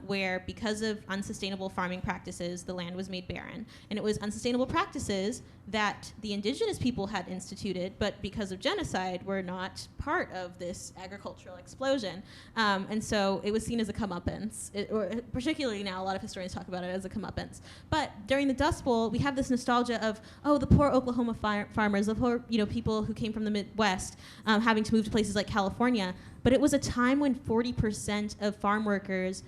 D: where because of unsustainable farming practices, the land was made barren. And it was unsustainable practices that the indigenous people had instituted, but because of genocide, were not part of this agricultural explosion. And so it was seen as a comeuppance, or particularly now, a lot of historians talk about it as a comeuppance. But during the Dust Bowl, we have this nostalgia of, oh, the poor Oklahoma farmers, the poor people who came from the Midwest, having to move to places like California. But it was a time when 40% of farm workers,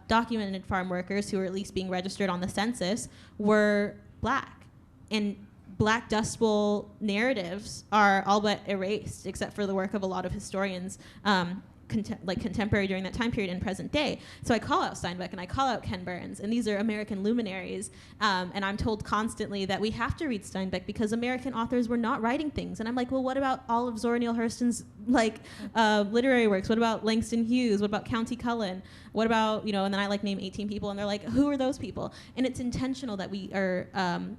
D: documented farm workers who were at least being registered on the census, were Black. And Black Dust Bowl narratives are all but erased, except for the work of a lot of historians, contemporary during that time period and present day. So I call out Steinbeck and I call out Ken Burns, and these are American luminaries. And I'm told constantly that we have to read Steinbeck because American authors were not writing things. And I'm like, well, what about all of Zora Neale Hurston's literary works? What about Langston Hughes? What about Countee Cullen? What about, and then I name 18 people, and they're like, who are those people? And it's intentional that we are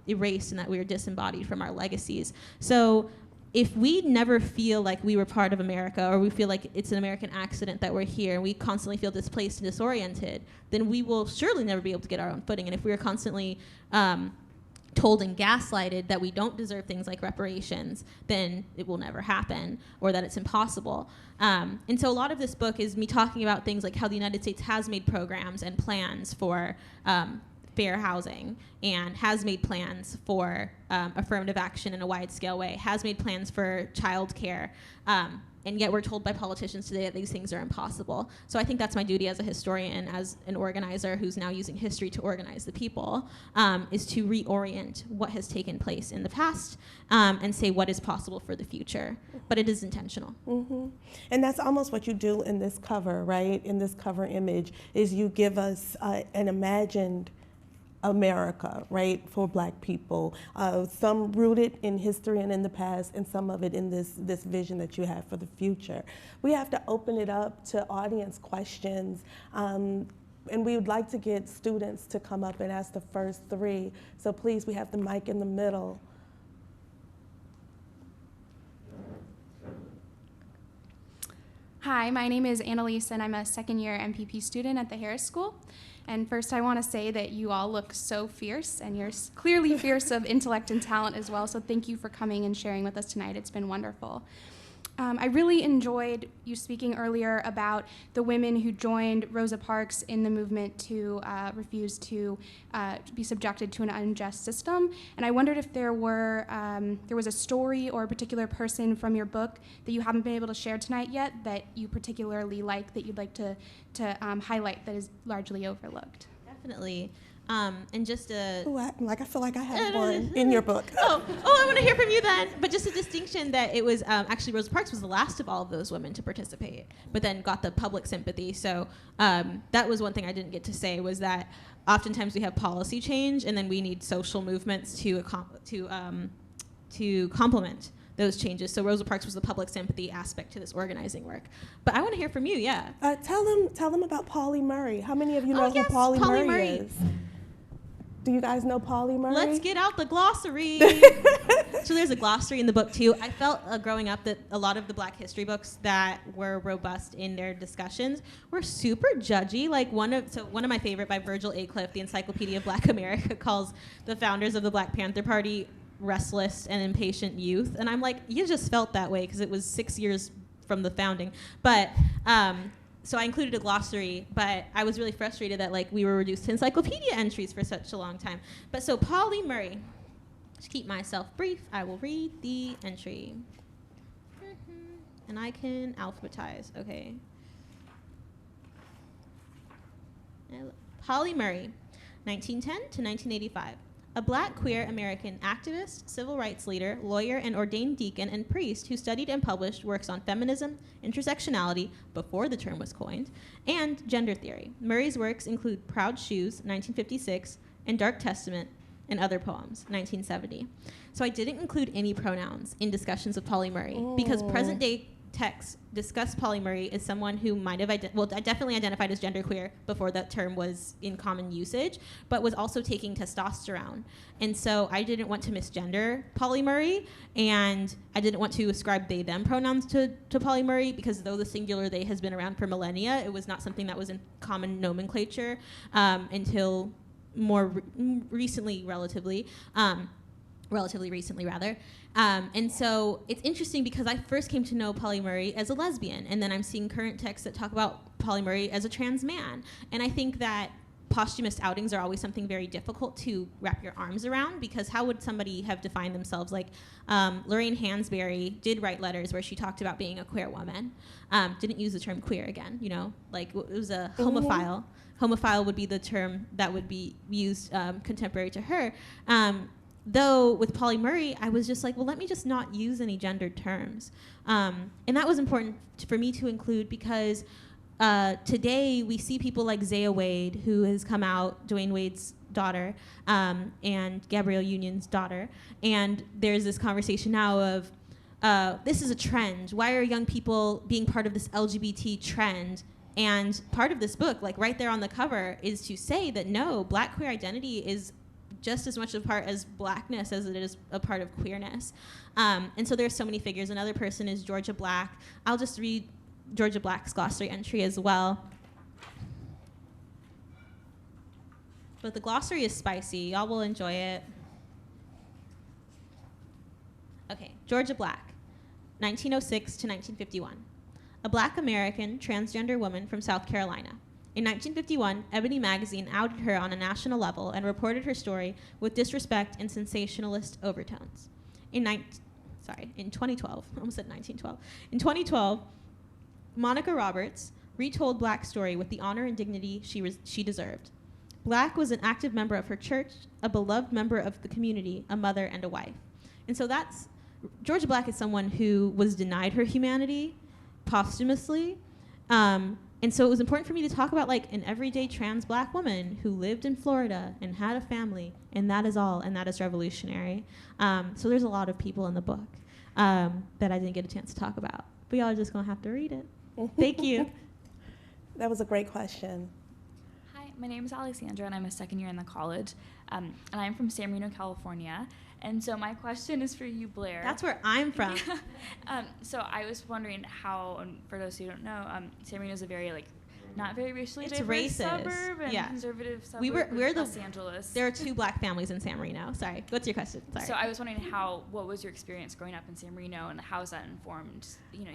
D: erased and that we are disembodied from our legacies. So if we never feel like we were part of America, or we feel like it's an American accident that we're here, and we constantly feel displaced and disoriented, then we will surely never be able to get our own footing. And if we are constantly told and gaslighted that we don't deserve things like reparations, then it will never happen, or that it's impossible. And so a lot of this book is me talking about things like how the United States has made programs and plans for fair housing, and has made plans for affirmative action in a wide-scale way, has made plans for child care, and yet we're told by politicians today that these things are impossible. So I think that's my duty as a historian, as an organizer who's now using history to organize the people, is to reorient what has taken place in the past and say what is possible for the future. But it is intentional.
C: Mm-hmm. And that's almost what you do in this cover, right? In this cover image, is you give us an imagined America, right, for Black people, some rooted in history and in the past, and some of it in this vision that you have for the future. We have to open it up to audience questions, and we would like to get students to come up and ask the first 3. So please, we have the mic in the middle.
F: Hi, my name is Annalise, and I'm a second-year MPP student at the Harris School. And first, I want to say that you all look so fierce, and you're clearly fierce of intellect and talent as well, so thank you for coming and sharing with us tonight. It's been wonderful. I really enjoyed you speaking earlier about the women who joined Rosa Parks in the movement to refuse to be subjected to an unjust system. And I wondered if there was a story or a particular person from your book that you haven't been able to share tonight yet that you particularly like, that you'd like to highlight, that is largely overlooked.
D: Definitely. And just a...
C: Ooh, I feel like I have one in your book.
D: I want to hear from you then. But just a distinction that it was actually Rosa Parks was the last of all of those women to participate, but then got the public sympathy. So that was one thing I didn't get to say, was that oftentimes we have policy change, and then we need social movements to complement those changes. So Rosa Parks was the public sympathy aspect to this organizing work. But I want to hear from you, yeah.
C: Tell them about Pauli Murray. How many of you know who
D: yes,
C: Pauli
D: Pauli
C: Murray is? Do you guys know Pauli Murray?
D: Let's get out the glossary. So there's a glossary in the book too. I felt growing up that a lot of the Black history books that were robust in their discussions were super judgy. Like one of my favorite, by Virgil Aycliffe, the Encyclopedia of Black America, calls the founders of the Black Panther Party restless and impatient youth. And I'm like, you just felt that way because it was 6 years from the founding. But so I included a glossary, but I was really frustrated that like we were reduced to encyclopedia entries for such a long time. But so Polly Murray, to keep myself brief, I will read the entry. And I can alphabetize, okay. Polly Murray, 1910 to 1985. A black queer American activist, civil rights leader, lawyer, and ordained deacon and priest who studied and published works on feminism, intersectionality, before the term was coined, and gender theory. Murray's works include Proud Shoes, 1956, and Dark Testament, and Other Poems, 1970. So I didn't include any pronouns in discussions of Polly Murray because present-day texts discuss Polly Murray as someone who might have, definitely identified as genderqueer before that term was in common usage, but was also taking testosterone. And so I didn't want to misgender Polly Murray, and I didn't want to ascribe they, them pronouns to Polly Murray, because though the singular they has been around for millennia, it was not something that was in common nomenclature until more recently, relatively recently rather. And so it's interesting because I first came to know Polly Murray as a lesbian, and then I'm seeing current texts that talk about Polly Murray as a trans man. And I think that posthumous outings are always something very difficult to wrap your arms around, because how would somebody have defined themselves? Like Lorraine Hansberry did write letters where she talked about being a queer woman, didn't use the term queer again, you know, like it was a homophile. Homophile would be the term that would be used contemporary to her. Though with Polly Murray, I was just like, well, let me just not use any gendered terms. And that was important for me to include because today we see people like Zaya Wade, who has come out, Dwayne Wade's daughter, and Gabrielle Union's daughter. And there's this conversation now of, this is a trend. Why are young people being part of this LGBT trend? And part of this book, like right there on the cover, is to say that no, black queer identity is just as much a part as blackness as it is a part of queerness. And so there's so many figures. Another person is Georgia Black. I'll just read Georgia Black's glossary entry as well. But the glossary is spicy. Y'all will enjoy it. Okay, Georgia Black, 1906 to 1951. A black American transgender woman from South Carolina. In 1951, Ebony magazine outed her on a national level and reported her story with disrespect and sensationalist overtones. In 2012, I almost said 1912. In 2012, Monica Roberts retold Black's story with the honor and dignity she deserved. Black was an active member of her church, a beloved member of the community, a mother and a wife. And so Georgia Black is someone who was denied her humanity posthumously. And so it was important for me to talk about like an everyday trans black woman who lived in Florida and had a family, and that is all, and that is revolutionary. So there's a lot of people in the book that I didn't get a chance to talk about, but y'all are just gonna have to read it. Thank you.
C: That was a great question.
G: Hi, my name is Alexandra, and I'm a second year in the college, and I'm from San Marino, California. And so my question is for you, Blair.
D: That's where I'm from.
G: So I was wondering how, for those who don't know, San Marino is a very not very racially diverse suburb and conservative suburb
D: We're
G: of Los Angeles.
D: There are 2 black families in San Marino. Sorry, what's your question? Sorry.
G: So I was wondering what was your experience growing up in San Marino, and how has that informed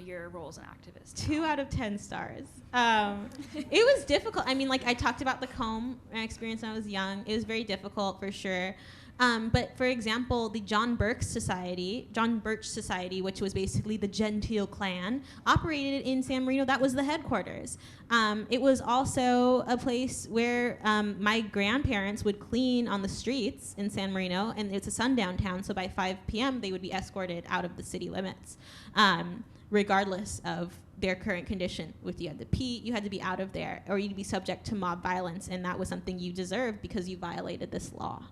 G: your role as an activist?
D: 2 out of 10 stars. It was difficult. I mean, I talked about the comb experience when I was young. It was very difficult for sure. But for example, the John Birch Society, which was basically the genteel clan, operated in San Marino. That was the headquarters. It was also a place where my grandparents would clean on the streets in San Marino, and it's a sundown town, so by 5 p.m. they would be escorted out of the city limits, regardless of their current condition. If you had to pee, you had to be out of there, or you'd be subject to mob violence, and that was something you deserved because you violated this law.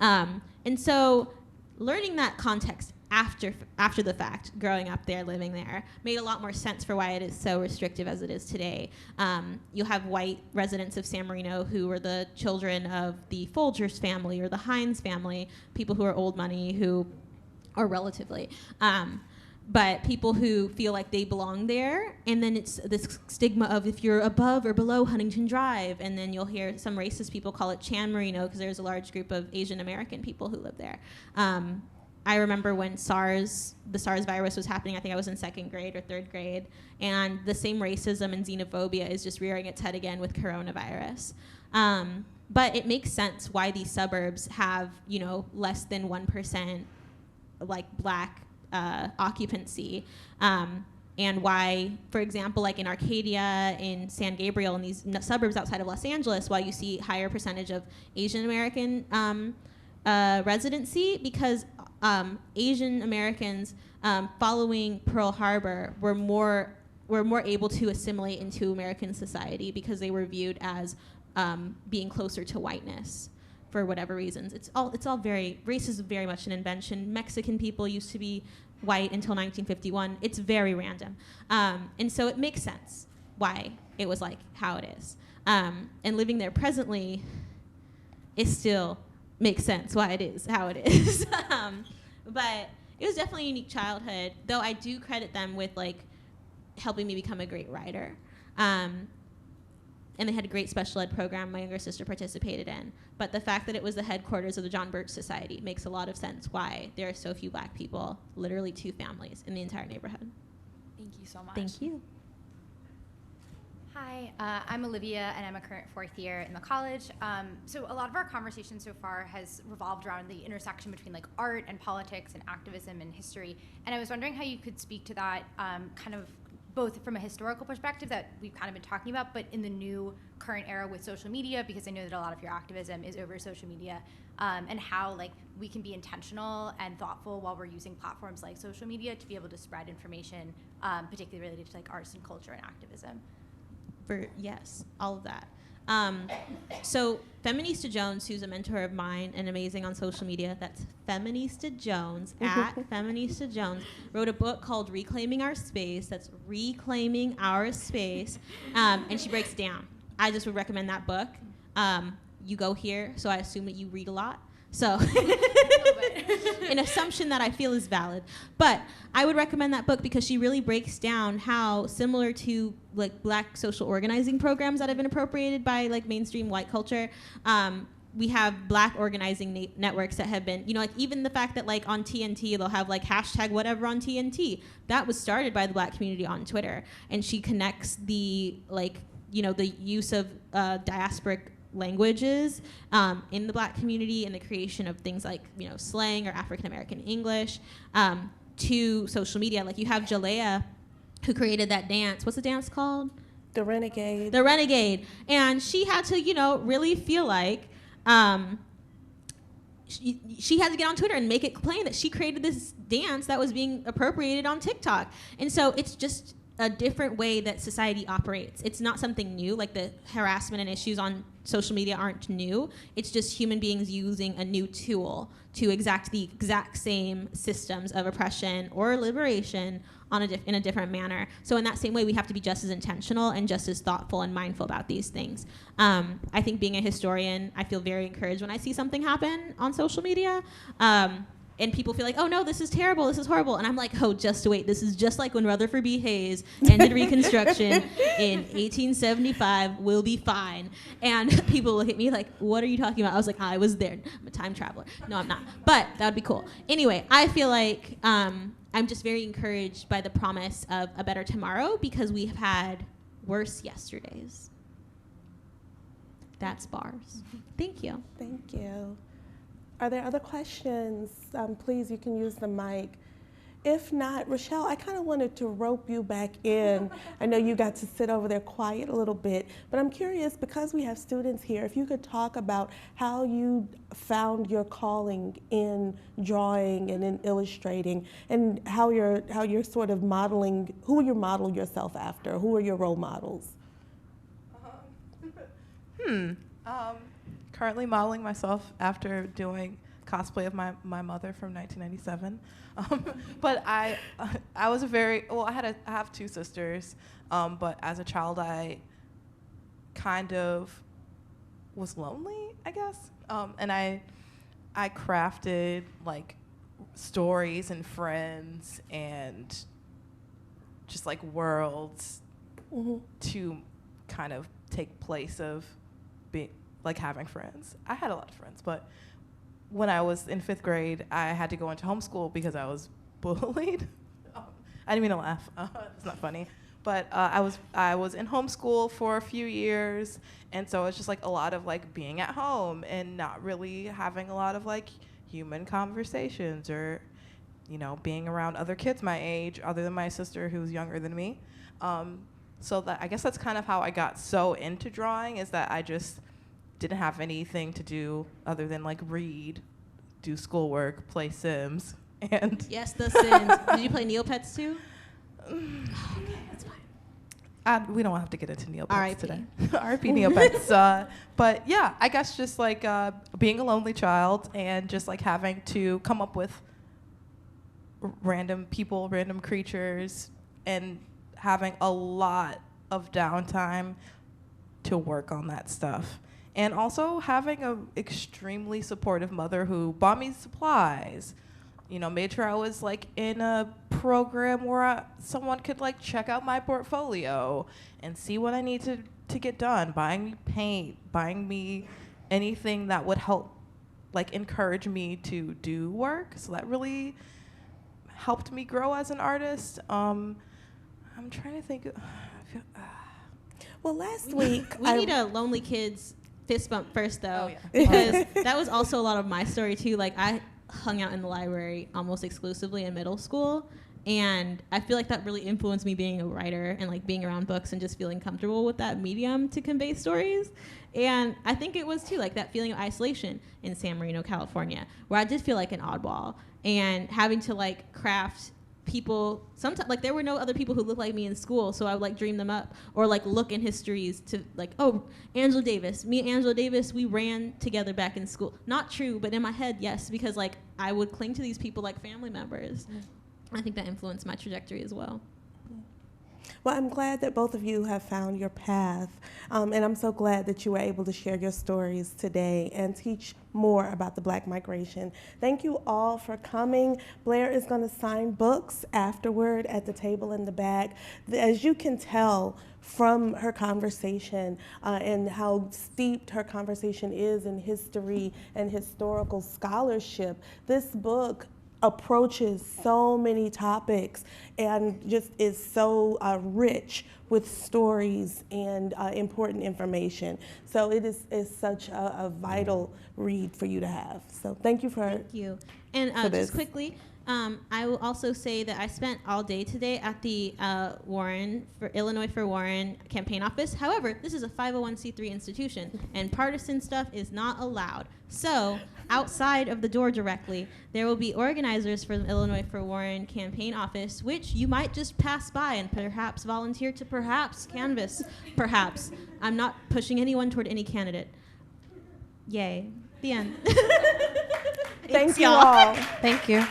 D: And so learning that context after the fact, growing up there, living there, made a lot more sense for why it is so restrictive as it is today. You'll have white residents of San Marino who are the children of the Folgers family or the Hines family, people who are old money, who are relatively. But people who feel like they belong there, and then it's this stigma of if you're above or below Huntington Drive, and then you'll hear some racist people call it Chan Marino because there's a large group of Asian American people who live there. I remember when the SARS virus was happening. I think I was in 2nd grade or 3rd grade, and the same racism and xenophobia is just rearing its head again with coronavirus. But it makes sense why these suburbs have, less than 1% like Black occupancy, and why, for example, like in Arcadia, in San Gabriel, in these suburbs outside of Los Angeles, why you see higher percentage of Asian American residency, because Asian Americans following Pearl Harbor were more able to assimilate into American society because they were viewed as being closer to whiteness for whatever reasons. It's all very, race is very much an invention. Mexican people used to be white until 1951. It's very random. And so it makes sense why it was like how it is. And living there presently, it still makes sense why it is how it is. But it was definitely a unique childhood, though I do credit them with like helping me become a great writer. And they had a great special ed program my younger sister participated in. But the fact that it was the headquarters of the John Birch Society makes a lot of sense why there are so few Black people, literally 2 families in the entire neighborhood.
G: Thank you so much.
D: Thank you.
H: Hi, I'm Olivia, and I'm a current 4th year in the college. So a lot of our conversation so far has revolved around the intersection between like art and politics and activism and history. And I was wondering how you could speak to that kind of both from a historical perspective that we've kind of been talking about, but in the new current era with social media, because I know that a lot of your activism is over social media, and how like we can be intentional and thoughtful while we're using platforms like social media to be able to spread information, particularly related to like arts and culture and activism.
D: Yes, all of that. So Feminista Jones, who's a mentor of mine and amazing on social media, that's Feminista Jones, at Feminista Jones, wrote a book called Reclaiming Our Space. That's Reclaiming Our Space. And she breaks it down. I just would recommend that book. You go here, so I assume that you read a lot. So an assumption that I feel is valid. But I would recommend that book because she really breaks down how, similar to like Black social organizing programs that have been appropriated by like mainstream white culture, we have Black organizing networks that have been, like even the fact that like on TNT they'll have like hashtag whatever on TNT. That was started by the Black community on Twitter, and she connects the the use of diasporic languages in the Black community and the creation of things like slang or African American English to social media. Like you have Jalea, who created that dance. What's the dance called?
C: The Renegade.
D: The Renegade. And she had to really feel like she had to get on Twitter and make it plain that she created this dance that was being appropriated on TikTok. And so it's just a different way that society operates. It's not something new. Like the harassment and issues on social media aren't new. It's just human beings using a new tool to exact the exact same systems of oppression or liberation in a different manner. So in that same way, we have to be just as intentional and just as thoughtful and mindful about these things. I think being a historian, I feel very encouraged when I see something happen on social media. And people feel like, oh no, this is terrible, this is horrible. And I'm like, oh, just wait. This is just like when Rutherford B. Hayes ended Reconstruction in 1875, we'll be fine. And people look at me like, what are you talking about? I was like, I was there. I'm a time traveler. No, I'm not. But that would be cool. Anyway, I feel like I'm just very encouraged by the promise of a better tomorrow because we have had worse yesterdays. That's bars. Thank you.
C: Thank you. Are there other questions? Please, you can use the mic. If not, Rachelle, I kind of wanted to rope you back in. I know you got to sit over there quiet a little bit, but I'm curious, because we have students here, if you could talk about how you found your calling in drawing and in illustrating, and how you're sort of modeling, who you model yourself after, who are your role models?
E: Currently modeling myself after doing cosplay of my mother from 1997. But I was I have 2 sisters, but as a child I kind of was lonely, I guess. And I crafted like stories and friends and just like worlds to kind of take place of being like having friends. I had a lot of friends, but when I was in 5th grade, I had to go into homeschool because I was bullied. I didn't mean to laugh. It's not funny. But I was in homeschool for a few years, and so it's just like a lot of like being at home and not really having a lot of like human conversations or, you know, being around other kids my age other than my sister who's younger than me. So that I guess that's kind of how I got so into drawing, is that I just didn't have anything to do other than like read, do schoolwork, play Sims, and
D: yes, the Sims. Did you play Neopets too? Okay, that's fine.
E: We don't have to get into Neopets today.
D: R.I.P.
E: R.I.P. Neopets. But yeah, I guess just like being a lonely child and just like having to come up with random people, random creatures, and having a lot of downtime to work on that stuff. And also having an extremely supportive mother who bought me supplies, you know, made sure I was like in a program where someone could like check out my portfolio and see what I need to get done, buying me paint, buying me anything that would help like encourage me to do work. So that really helped me grow as an artist. I'm trying to think.
C: Well, last week
D: we need a Lonely Kids fist bump first, though,
E: Oh, yeah.
D: because that was also a lot of my story too. Like I hung out in the library almost exclusively in middle school, and I feel like that really influenced me being a writer and like being around books and just feeling comfortable with that medium to convey stories. And I think it was too like that feeling of isolation in San Marino, California, where I did feel like an oddball and having to like craft people. Sometimes like there were no other people who looked like me in school, so I would like dream them up or like look in histories to like, oh, Angela Davis, me and Angela Davis, we ran together back in school. Not true, but in my head, yes, because like I would cling to these people like family members. I think that influenced my trajectory as well.
C: Well, I'm glad that both of you have found your path, and I'm so glad that you were able to share your stories today and teach more about the Black migration. Thank you all for coming. Blair is going to sign books afterward at the table in the back. As you can tell from her conversation and how steeped her conversation is in history and historical scholarship, this book approaches so many topics and just is so rich with stories and important information. So it is such a vital read for you to have. So thank you for
D: Thank you. And just quickly, I will also say that I spent all day today at the Illinois for Warren campaign office. However, this is a 501c3 institution, and partisan stuff is not allowed. So outside of the door directly, there will be organizers from Illinois for Warren campaign office, which you might just pass by and perhaps volunteer to perhaps canvass. Perhaps. I'm not pushing anyone toward any candidate. Yay. The end.
C: Thank you all.
E: Thank you.